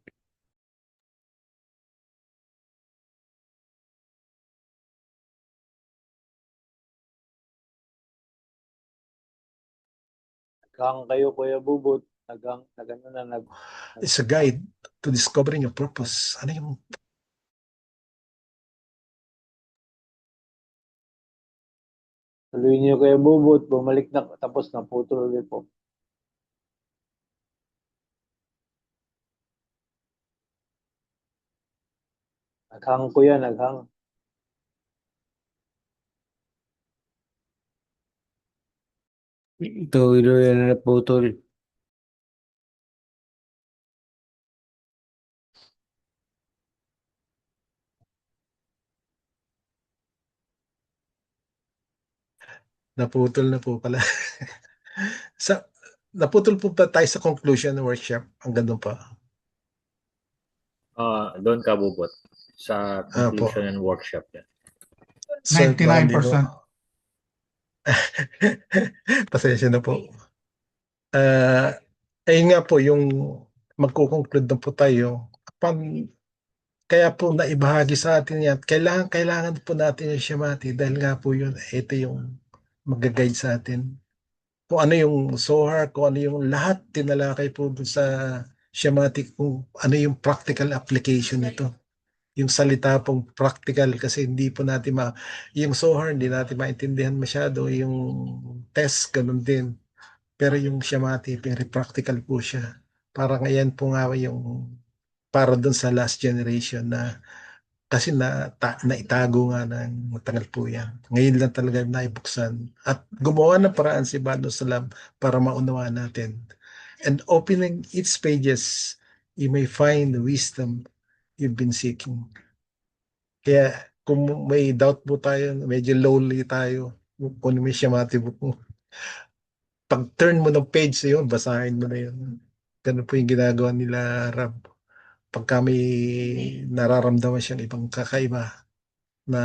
Naghang kayo, Kuya Bubot. It's a guide to discovering your purpose. Ano yung Tuloy niyo, Kuya Bubot. Bumalik na, tapos naputol ulit po. Naghang ko yan, naghang. Tuloy na naputol. naputol na po pala? Naputol po ba tayo sa conclusion ng workshop? Ang ganun pa. Doon ka bubot sa conclusion and workshop yan. So, baka hindi ko- 99%. Pasensya na po. Ayun nga po, yung magkukonclude na po tayo. Kaya po naibahagi sa atin yan. Kailangan po natin yung Shamati dahil nga po yun, ito yung mag-guide sa atin. Kung ano yung Zohar, kung ano yung lahat tinalakay po doon sa Shamati, kung ano yung practical application nito. Yung salita pong practical kasi hindi po natin yung Zohar hindi natin maintindihan masyado, yung test ganun din. Pero yung Shamati, very practical po siya. Parang ayan po nga yung para doon sa last generation na kasi naitago nga ng matagal po yan. Ngayon lang talaga naibuksan. At gumawa ng paraan si Bado Salam para maunawaan natin. And opening its pages, you may find the wisdom you've been seeking. Kaya kung may doubt po tayo, medyo lonely tayo, kung may Shamati book mo, pag turn mo ng page sa yun, basahin mo na yun. Ganun po yung ginagawa nila Rab. Pagka may nararamdaman siyang ibang kakaiba na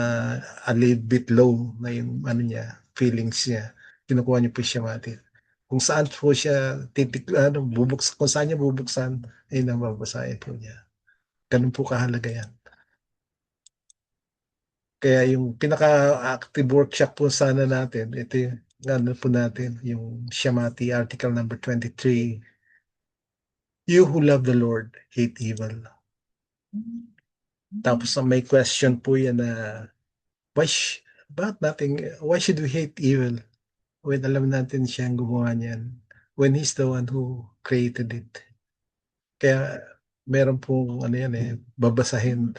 a little bit low na yung niya, feelings niya, kinukuha niyo po siya Shamati. Kung saan po siya kung saan niya bubuksan, ay nababasahin po niya. Ganun po kahalaga yan. Kaya yung pinaka-active workshop po sana natin, ito yung po natin, yung Shamati article number 23. You who love the Lord, hate evil. Tapos may question po yan na why should we hate evil when alam natin siya ang gumawa niyan, when He's the one who created it. Kaya meron pong yan babasahin.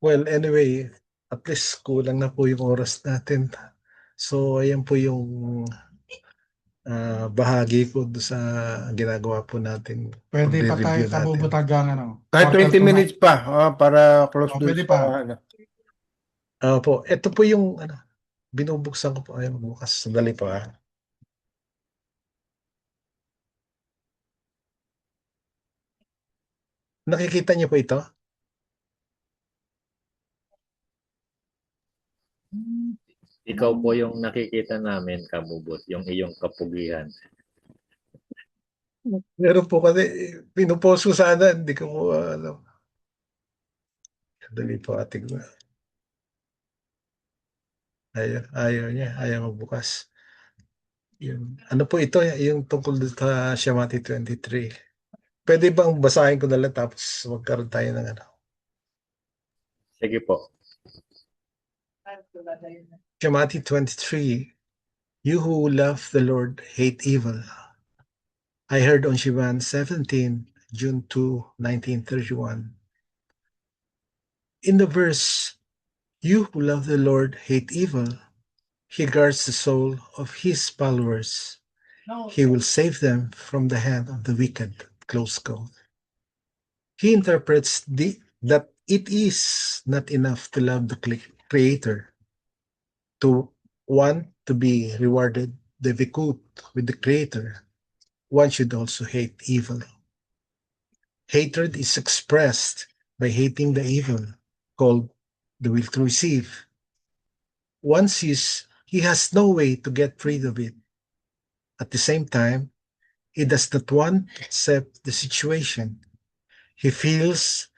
Well, anyway, at least kulang na po yung oras natin. So, ayan po yung bahagi ko doon sa ginagawa po natin. Pwede pa tayo Pagre-review natin. kabubutag ang ano. Kahit quarter 20 to na. minutes pa para close Oh, dun pwede sa pa. ano. Po, ito po yung binubuksan ko po. Ayan, bukas. Sandali po Nakikita niyo po ito? Ikaw po yung nakikita namin, Kabubot, yung iyong kapugihan. Meron po kasi, pinupost ko sana, hindi ko po alam. Sandali po ating ayaw niya, ayaw magbukas. Yun. Ano po ito, yung tungkol sa Shamati 23. Pwede bang basahin ko na lang tapos magkaroon tayo ng ano? Sige po. Shamati 23. You who love the Lord hate evil. I heard on Shivan 17, June 2, 1931. In the verse, you who love the Lord hate evil. He guards the soul of his followers. He will save them from the hand of the wicked. Close quote. He interprets that it is not enough to love the Creator, to want to be rewarded the vikut with the Creator. One should also hate evil. Hatred is expressed by hating the evil, called the will to receive. One sees he has no way to get rid of it. At the same time, he does not want to accept the situation. He feels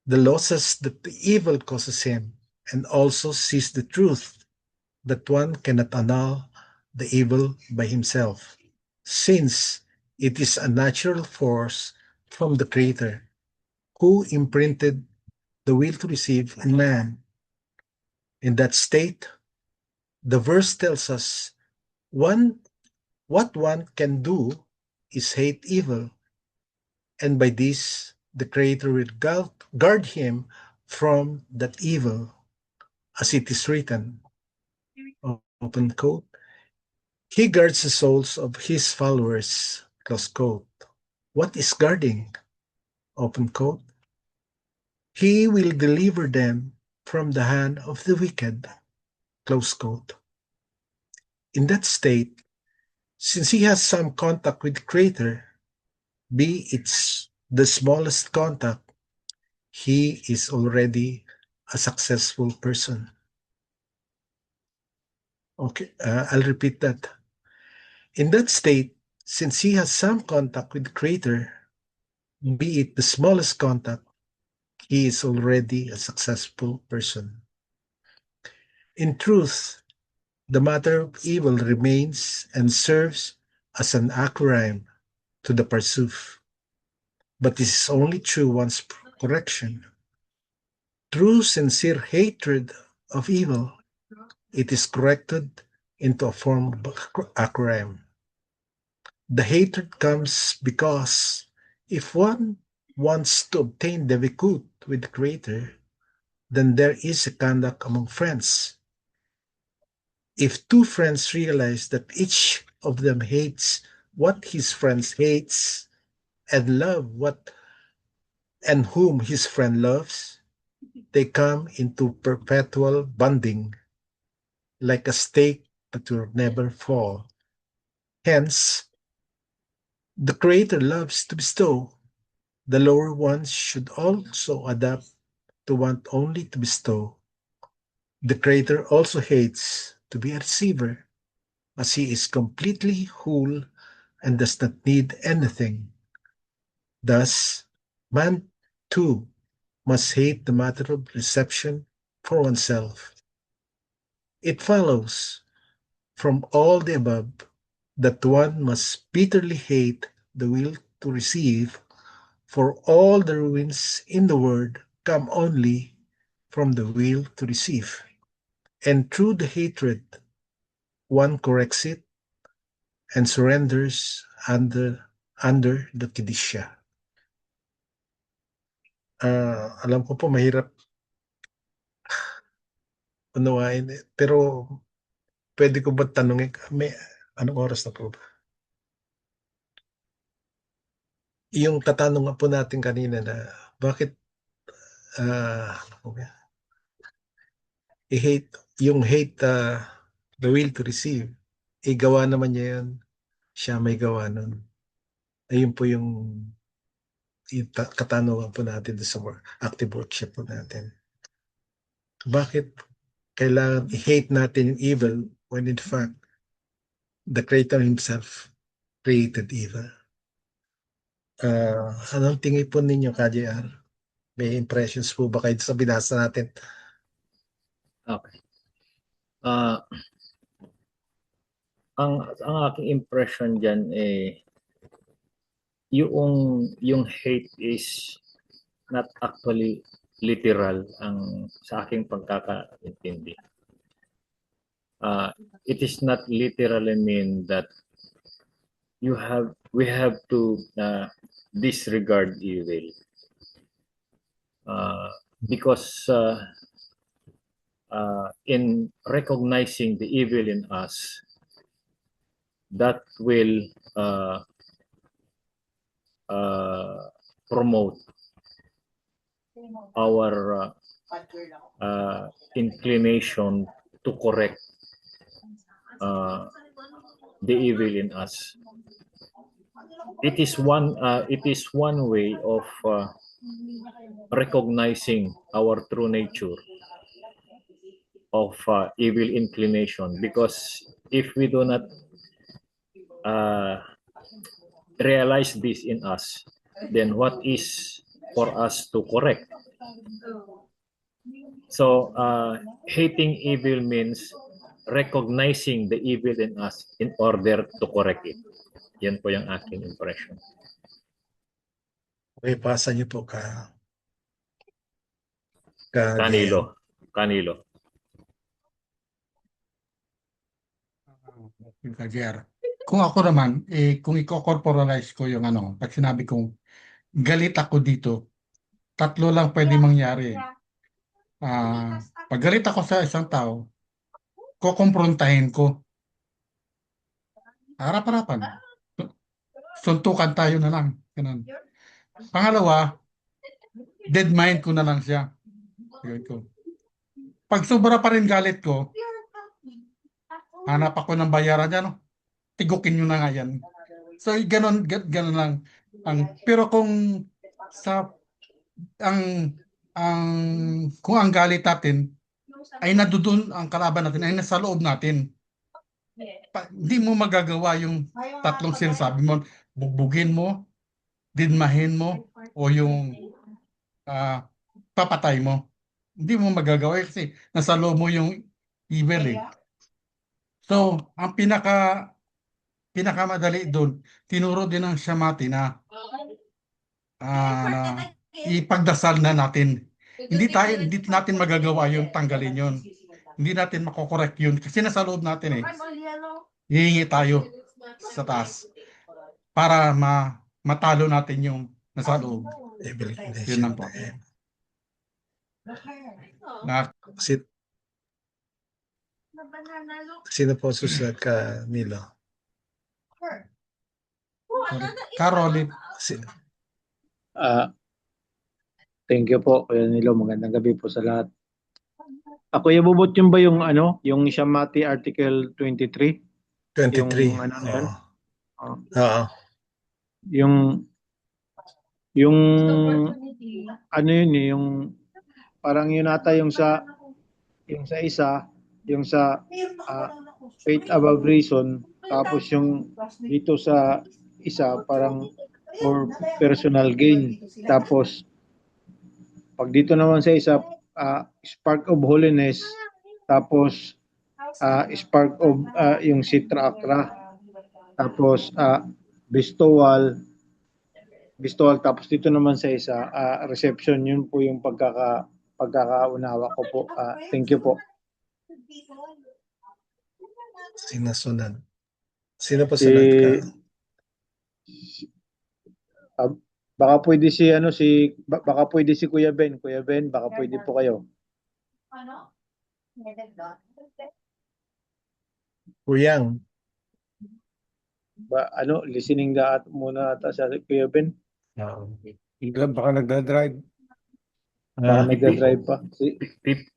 the losses that the evil causes him, and also sees the truth that one cannot annul the evil by himself, since it is a natural force from the Creator, who imprinted the will to receive in man. In that state, the verse tells us what one can do is hate evil, and by this the Creator will guard him from that evil, as it is written, open quote, he guards the souls of his followers, close quote. What is guarding? Open quote. He will deliver them from the hand of the wicked, close quote. In that state, since he has some contact with the Creator, be it the smallest contact, he is already a successful person. Okay, I'll repeat that. In that state, since he has some contact with the Creator, be it the smallest contact, he is already a successful person. In truth, the matter of evil remains and serves as an acronym to the Parsuf, but this is only through one's correction. Through sincere hatred of evil, it is corrected into a form of acronym. The hatred comes because if one wants to obtain the vikut with the Creator, then there is a conduct among friends. If two friends realize that each of them hates what his friend hates and love what and whom his friend loves, they come into perpetual bonding, like a stake that will never fall. Hence, the Creator loves to bestow. The lower ones should also adapt to want only to bestow. The Creator also hates to be a receiver, as he is completely whole and does not need anything. Thus, man too must hate the matter of reception for oneself. It follows from all the above that one must bitterly hate the will to receive, for all the ruins in the world come only from the will to receive. And through the hatred, one corrects it and surrenders under the Kedisha. Alam ko po mahirap unawain. Pero pwede ko ba tanungin, anong oras na po ba? Yung katanungan po natin kanina na bakit ano po ba? Yung hate the will to receive, gawa naman niya yan. Siya may gawa nun. Ayun po yung katanungan po natin sa active workshop po natin. Bakit kailangan i-hate natin yung evil when in fact the Creator Himself created evil? Anong tingin po ninyo, KJR? May impressions po ba kayo sa binasa natin? Okay. Ang aking impression diyan yung hate is not actually literal ang sa aking pagkakaintindi. It is not literally mean that we have to disregard evil because in recognizing the evil in us, that will promote our inclination to correct the evil in us. It is one way of recognizing our true nature of evil inclination, because if we do not realize this in us, then what is for us to correct? So hating evil means recognizing the evil in us in order to correct it. Yan po yung aking impression. Okay, pasa niyo po Canilo. Yung KJR. Kung ako naman, kung i-corporalize ko yung pag sinabi kong galit ako dito, tatlo lang pwede mangyari. Pag galit ako sa isang tao, kukumprontahin ko. Harap-harapan. Suntukan tayo na lang. Ganun. Pangalawa, dead mind ko na lang siya. Pag sobra pa rin galit ko, hanap ako ng bayaran dyan. Tigukin nyo na nga yan. So, ganun lang. Pero kung kung ang galit natin ay nadudun, ang kalaban natin ay nasa loob natin, hindi mo magagawa yung tatlong sinasabi mo. Bugbugin mo, dinmahin mo, o yung papatay mo. Hindi mo magagawa kasi nasa loob mo yung evil eh. So, ang pinakamadali doon, tinuro din ng Shamati na ipagdasal na natin. Hindi natin magagawa yung tanggalin yun. Hindi natin makokorek yun kasi nasa loob natin eh. Hihingi tayo sa taas para matalo natin yung nasa loob. Yun lang po. Sino po susunod ka, Nilo? Caroline. Thank you po, Kuya Nilo. Magandang gabi po sa lahat. Ako ibubot yun ba yung yung Shamati Article 23? 23. Yung yung parang yun ata yung sa faith above reason, tapos yung dito sa isa parang for personal gain, tapos pag dito naman sa isa spark of holiness, tapos spark of yung Sitra Akra, tapos bestowal, tapos dito naman sa isa reception. Yun po yung pagkakaunawa ko po. Thank you po. Sinasunod. Sino pa sunod ka? Baka pwede baka pwede si Kuya Ben. Kuya Ben, baka pwede po kayo. Kuyang. Listening na muna ata sa Kuya Ben. Baka nagdadrive. Baka Ah, nagdadrive pa.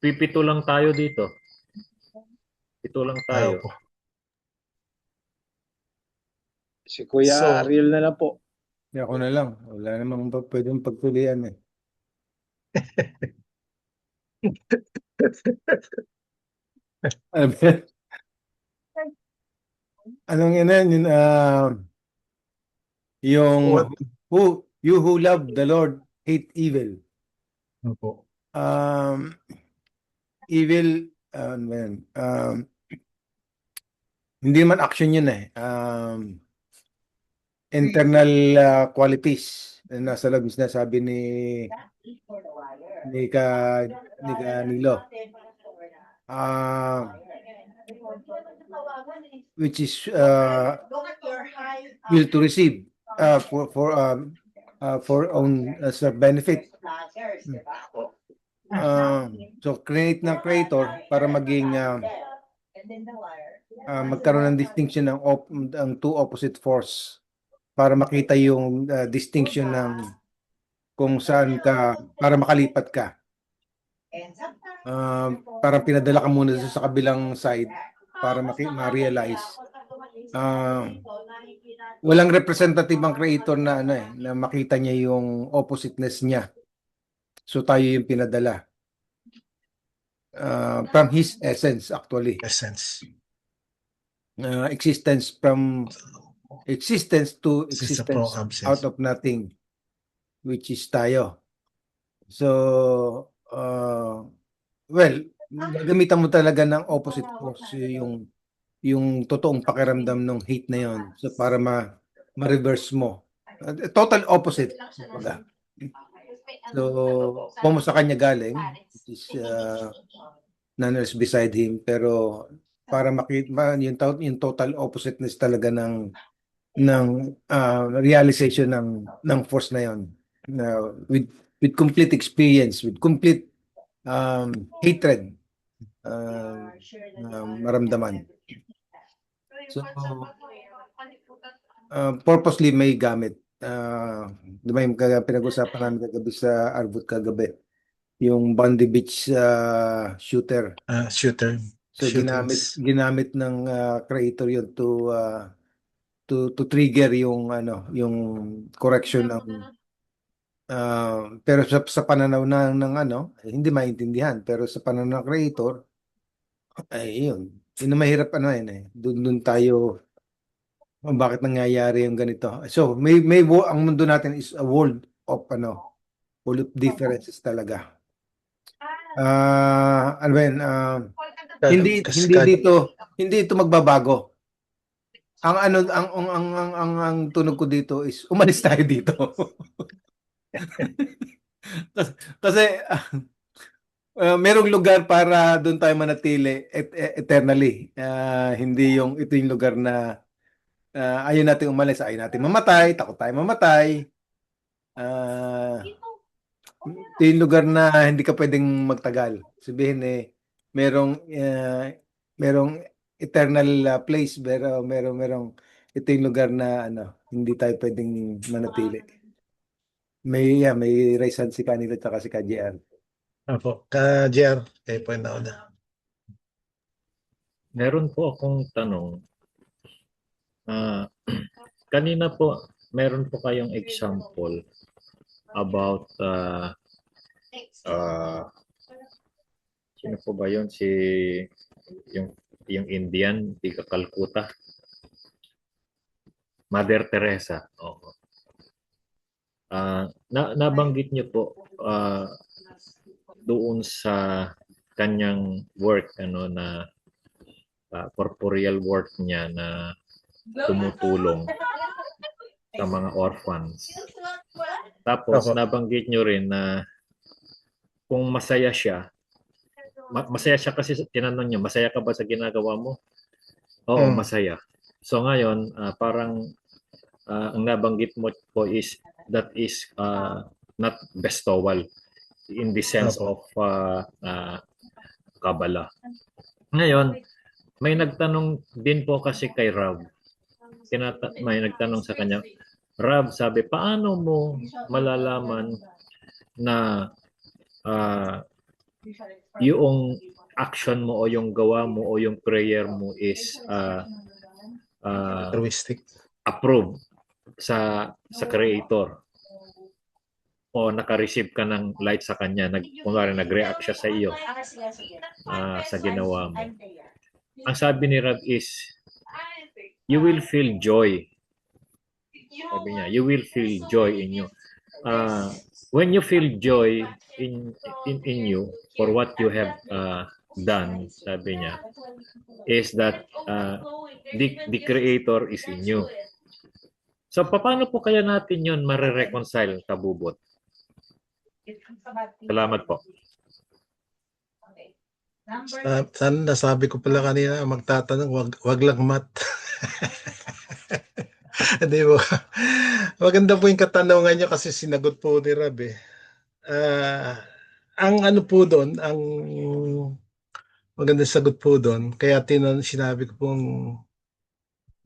Pipito lang tayo dito. Pito lang tayo. opo. Si Kuya So- Ariel na lang po. Ako na lang. Wala namang pwedeng pagpilian eh. Ano ba yan? Anong yun? Yung What? you who love the Lord hate evil. Opo. Evil, ano ba yan? Hindi man action yun eh. Internal qualities na nasa loob na sabi ni Nilo. Which is will to receive for own benefit. So create ng creator para maging magkaroon ng distinction ng two opposite force para makita yung distinction ng kung saan ka para makalipat ka. Parang pinadala ka muna sa kabilang side para ma-realize. Walang representative ang creator na na makita niya yung oppositeness niya. So tayo yung pinadala. From his essence actually. Essence. Existence from existence to Existence existence from absence. out of nothing, which is tayo. So well, gagamitan mo talaga ng opposite force yung totoong pakiramdam ng hate na yon. So para ma-reverse mo. Total opposite. So kung sa kanya galing, which is none else beside him, pero para makita yung total oppositeness talaga ng realization ng force na yon, with complete experience, with complete hatred maramdaman. So purposely may gamit. Di ba yung pinag-usapan namin kagabi sa Arvut kagabi, yung Bondi Beach shooter. Shooter. So Shootings. ginamit ng creator yun to trigger yung correction ng pero sa pananaw ng hindi maintindihan, pero sa pananaw ng creator ay yun na mahirap doon tayo bakit nangyayari yung ganito. So may ang mundo natin is a world of full of differences talaga. Ano ba yun? Hindi ito magbabago. Ang tunog ko dito is umalis tayo dito. Kasi merong lugar para doon tayo manatili eternally. Hindi ito yung lugar na ayaw natin umalis, ayaw natin mamatay, takot tayo mamatay. Ito yung lugar na hindi ka pwedeng magtagal. Sabihin merong eternal place, pero merong ito yung lugar na hindi tayo pwedeng manatili. May raise hand si Kanilo at si KJR. Opo. Ka-JR, kayo po yung nauna. Meron po akong tanong. Kanina po, meron po kayong example about sino po ba yun? Yung Indian, tiga Calcutta. Mother Teresa. Oo. Nabanggit niyo po doon sa kanyang work na corporeal work niya na tumutulong sa mga orphans. Tapos nabanggit nyo rin na kung masaya siya kasi tinanong niya, masaya ka ba sa ginagawa mo? Oo, masaya. So ngayon, parang ang nabanggit mo po is that is not bestowal in the sense of kabala. Ngayon, may nagtanong din po kasi kay Rob. May nagtanong sa kanya, Rob, sabi, paano mo malalaman na yung action mo o yung gawa mo o yung prayer mo is Altruistic. approved sa Creator? O naka-receive ka ng light sa kanya, kunwari nag-react siya sa iyo sa ginawa mo. Ang sabi ni Rob is, you will feel joy. Sabi niya, you will feel joy in you. When you feel joy in you for what you have done, sabi niya, is that the Creator is in you. So, paano po kaya natin yun marireconcile, Kabubot? Salamat po. Sana nasabi ko pala kanina, magtatanong, wag lang mat. Hindi mo. Maganda po yung katanungan niyo kasi sinagot po ni Rab eh. Ang ano po doon, ang magandang sagot po doon, kaya sinabi ko pong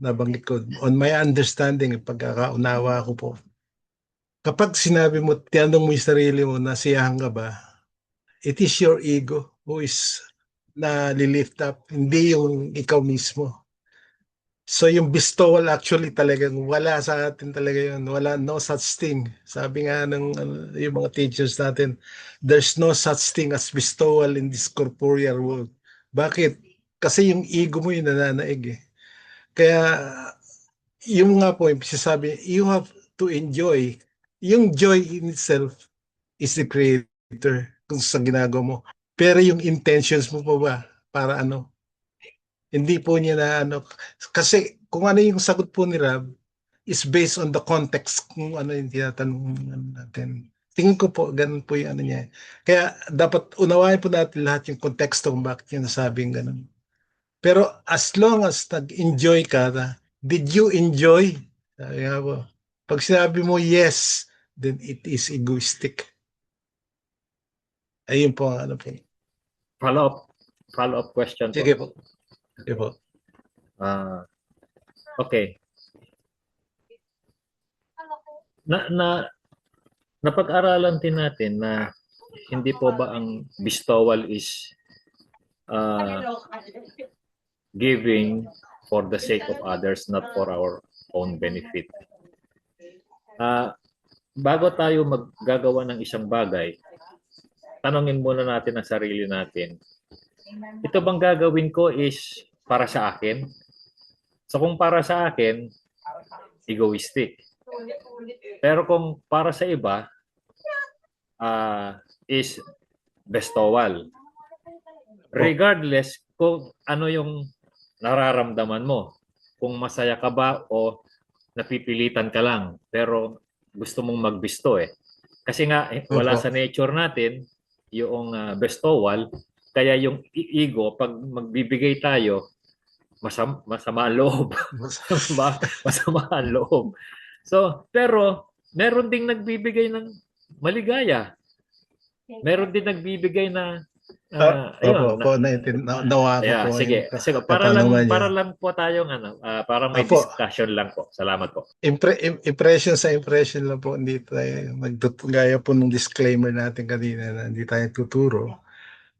nabanggit ko, on my understanding, pagkakaunawa ko po, kapag sinabi mo, tinanong mo yung sarili mo, nasiyahan ka ba? It is your ego who is na li-lift up, hindi yung ikaw mismo. So yung bestowal actually talagang wala sa atin talaga yun. Wala, no such thing. Sabi nga ng yung mga teachers natin, there's no such thing as bestowal in this corporeal world. Bakit? Kasi yung ego mo yung nananaig eh. Kaya yung nga po, yung sasabi, you have to enjoy. Yung joy in itself is the Creator kung sa ginagawa mo. Pero yung intentions mo pa ba para ano? Hindi po niya na ano. Kasi kung ano yung sagot po ni Rab is based on the context kung ano yung tinatanong natin. Tingin ko po, ganun po yung ano niya. Kaya dapat unawain po natin lahat yung konteksto kung bakit niya nasabing ganun. Pero as long as nag-enjoy ka na, did you enjoy? Sabi nga po. Pag sinabi mo yes, then it is egoistic. Ayun po ang ano po. Follow-up question po. Sige po. Sige po. Okay. Napag-aralan din natin na hindi po ba ang bestowal is giving for the sake of others, not for our own benefit. Bago tayo maggagawa ng isang bagay, tanongin muna natin ang sarili natin. Ito bang gagawin ko is para sa akin? So kung para sa akin, egoistic. Pero kung para sa iba, is bestowal. Regardless kung ano yung nararamdaman mo. Kung masaya ka ba o napipilitan ka lang. Pero gusto mong magbestow eh. Kasi nga, wala sa nature natin yung bestowal. Kaya yung ego, pag magbibigay tayo, masama ang loob. Masama ang loob. So, pero meron ding nagbibigay ng maligaya. Meron din nagbibigay na ayun. Nawa ko po. Sige, para lang po tayong para may discussion lang po. Salamat po. Impression sa impression lang po, hindi tayo gaya po ng disclaimer natin kanina na hindi tayo tuturo.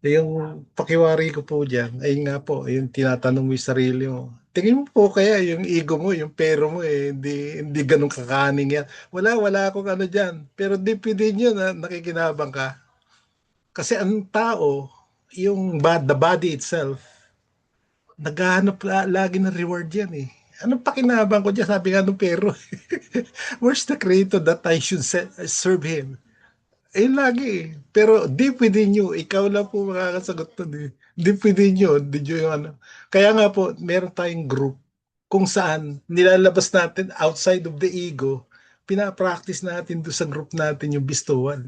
Yung pakiwari ko po dyan, ay nga po, yung tinatanong mo yung sarili mo. Tingin mo po kaya yung ego mo, yung pero mo hindi ganun kakaning yan. Wala akong ano dyan. Pero deep within yun, nakikinabang ka. Kasi ang tao, yung the body itself, naghahanap lagi ng reward yan eh. Anong pakinabang ko dyan? Sabi nga nung pero. Where's the Creator that I should serve Him? Lagi. Pero deep within you, ikaw lang po makakasagot nun eh. Deep within you, yung ano. Kaya nga po, meron tayong group kung saan nilalabas natin outside of the ego, pinapractice natin doon sa group natin yung bestowal.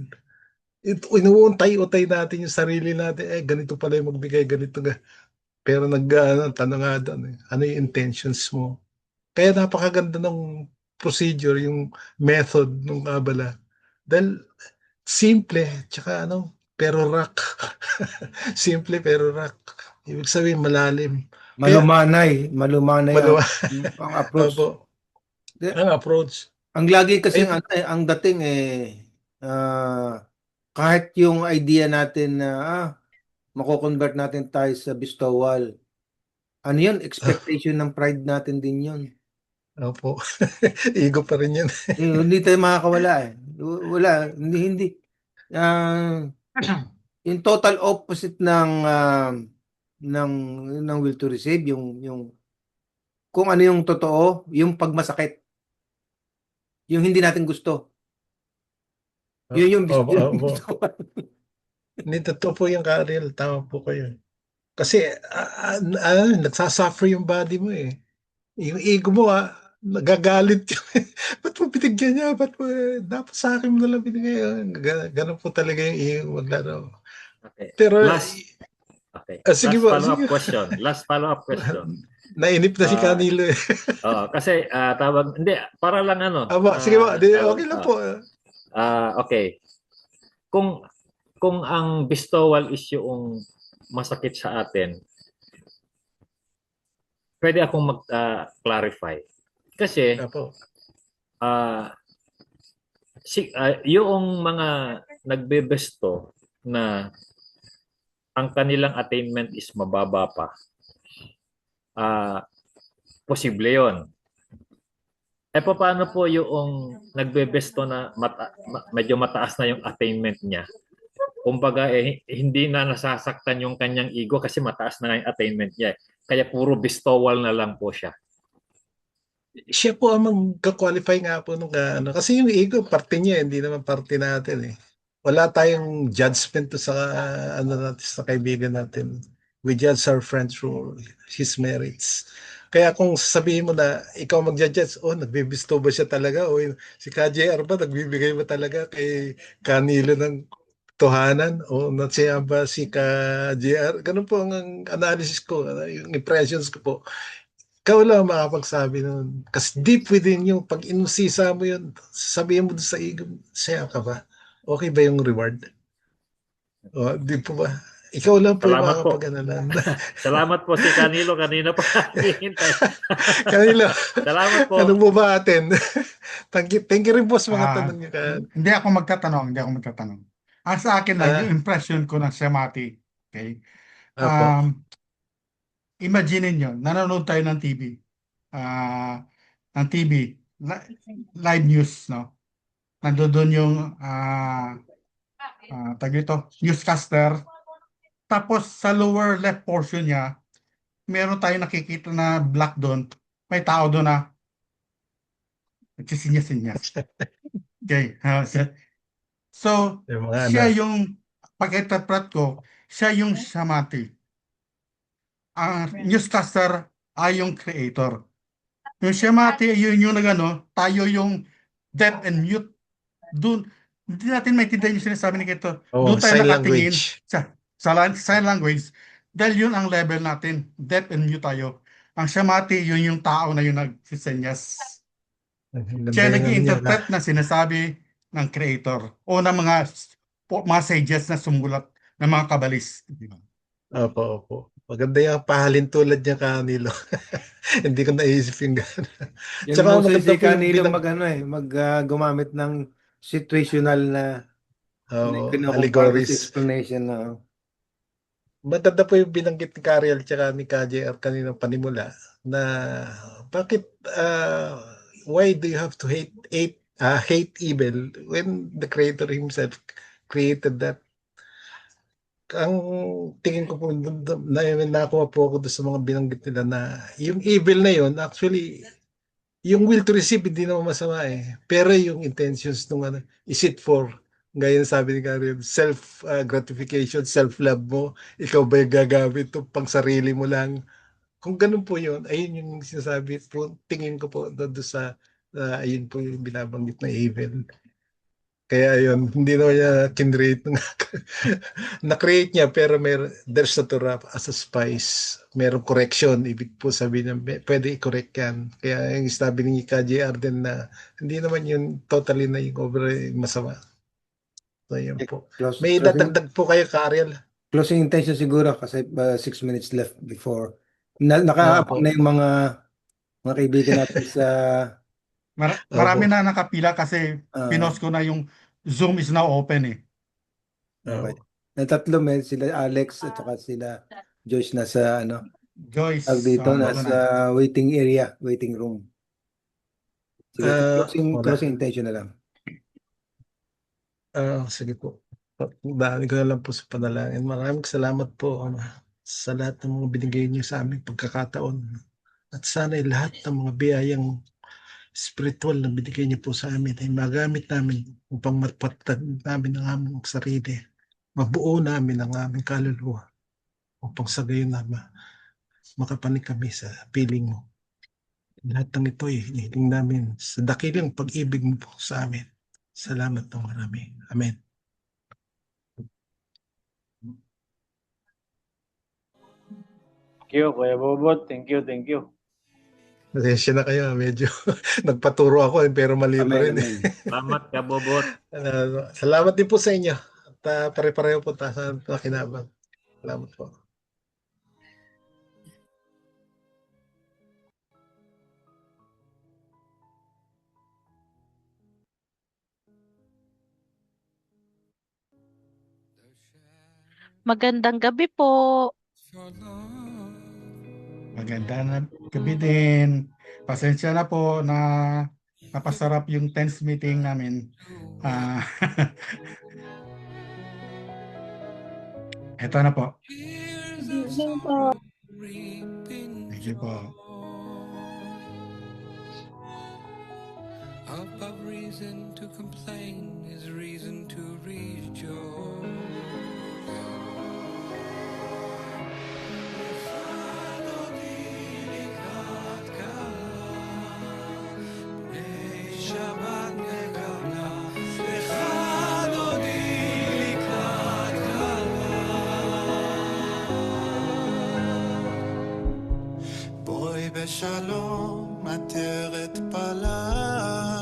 Inuuntay-utay natin yung sarili natin, ganito pala yung magbigay, ganito nga. Pero tanong nga doon, ano yung intentions mo? Kaya napakaganda ng procedure, yung method ng Kabbalah. Dahil simple, tsaka pero rock. Simple pero rock. Ibig sabihin malalim. Malumanay Maluwa. ang approach. Opo. Di- Ang approach. Ang lagi kasi Ayun, ang dating kahit yung idea natin na mako-convert natin tayo sa bestowal. Ano yun? Expectation ng pride natin din yun. opo. Ego pa rin yun. Hindi tayo makakawala eh. Wala, hindi. Ah, yung total opposite ng will to receive, yung kung ano yung totoo, yung pagmasakit. Yung hindi natin gusto. Yun yung Opo, yun yung opo. bestowal. Hindi, totoo po yung Karel. Tama po kayo. Kasi nagsasuffer yung body mo eh. Yung ego mo nagagalit yun. Ba't mo binigyan niya? Ba't mo, dapat sa akin mo nalang binigay. Ganun po talaga yung ego maglaro. Okay. Pero, Okay. sige Last po, follow-up sige. question. Last follow-up question. Nainip na si Canilo eh. Kasi hindi, para lang Sige po, okay lang po. Okay. Kung ang bestowal is yung masakit sa atin, pwede akong mag-clarify. Kasi Opo. yung mga nagbebesto na ang kanilang attainment is mababa pa, posible yon. Paano po yung nagbebesto na medyo mataas na yung attainment niya? Kumbaga, hindi na nasasaktan yung kanyang ego kasi mataas na yung attainment niya. Kaya puro bestowal na lang po siya. Siya po ang magka-qualify nga po nung kasi yung ego, parte niya, hindi naman parte natin eh. Wala tayong judgment to sa natin, sa kaibigan natin. We judge our friend through his merits. Kaya kung sasabihin mo na ikaw magja-judge, nagbibisto ba siya talaga? O si KJR ba, nagbibigay ba talaga kay Canilo ng tuhanan? O siya ba si KJR? Ganun po ang analysis ko, yung impressions ko po. Ikaw lang makapagsabi nun. Kasi deep within you, pag inusisa mo yun, sabihin mo sa ego, saya ka ba? Okay ba yung reward? Di po ba? Ikaw lang po yung Salamat po. makakapag-analan. Salamat po si Canilo. Kanina pa hihintay. Canilo, Salamat po. ano mo ba atin? Thank you rin po sa mga tanong niyo. Hindi ako magtatanong. Sa akin lang, yung impression ko ng Semati. Okay? Imagine nyo, nanonood tayo ng TV. Live news, no? Nandoon yung newscaster. Tapos sa lower left portion niya, meron tayong nakikita na black doon. May tao doon na nagsisinyas-sinyas. Okay. So, siya yung pag-interpret ko, siya yung Semati. Ang newscaster ay yung creator. Yung Semati, yun yung tayo yung deaf and mute. Doon, hindi natin maintindihan yung sinasabi ni Kito. Doon tayo nakatingin sa sign language. Dahil yun ang level natin. Deaf and mute tayo. Ang Semati, yun yung tao na yung nagsisenyas. Siya nag-i-interpret na sinasabi ng creator o ng mga sages na sumulat ng mga kabalis. Opo. Maganda yung pahalin tulad niya, Canilo. Hindi ko naisip yung gano'n. Yan mo si Canilo gumamit ng situational na allegories. Explanation na. Maganda po yung binanggit ni Kariel tsaka ni KJR kanina panimula na bakit why do you have to hate evil when the creator himself created that? Ang tingin ko po, nakuha po ako doon sa mga binanggit nila na yung evil na yun, actually, yung will to receive, hindi naman masama eh. Pero yung intentions nung is it for, gaya na sabi ni Karen, self-gratification, self-love mo, ikaw ba yung gagamit ito pang sarili mo lang? Kung ganun po yun, ayun yung sinasabi po, tingin ko po doon sa, ayun po yung binabanggit na evil. Kaya yun, hindi naman niya kinrate. Na-create niya, pero there's a trap as a spice. Merong correction. Ibig po sabihin niya, pwede i-correct yan. Kaya yung sabi ni KJR din na, hindi naman yun totally na yung over masama. So yun po. May dadagdag po kayo, Kariel. Closing intention siguro kasi 6 minutes left before. Opo. Nakaabang na yung mga kaibigan natin sa Marami Opo. na nakapila kasi pinost ko na yung Zoom is now open eh. Okay. Na tatlo, may sila Alex at saka sila Joyce nasa Joyce, dito nandun nasa waiting area, waiting room. Sige, Wala. closing intention na lang. Sige po. Dahil ko na lang po sa panalangin. Maraming salamat po sa lahat ng mga binigay niyo sa aming pagkakataon. At sana'y lahat ng mga biyayang spiritual na binigay niyo po sa amin ay magamit namin upang mapatag namin ang aming sarili. Mabuo namin ang aming kaluluwa upang sa gayon na makapanig kami sa piling mo. Lahat ng ito ay hinihiling namin sa dakilang pag-ibig mo po sa amin. Salamat ng marami. Amen. Thank you, Kuya Bobot. Thank you, thank you. Pasensya na kayo, medyo nagpaturo ako pero mali pa rin. Amen. Salamat ka, Bobot. Salamat din po sa inyo. At pare-pareho po tayo sa pakinabang. Salamat po. Magandang gabi po. Magandang gabi din. Pasensya na po na napasarap yung tense meeting namin. Ito na po. Thank you po. Above reason to complain is reason to rejoice. בשלום עטרת פלט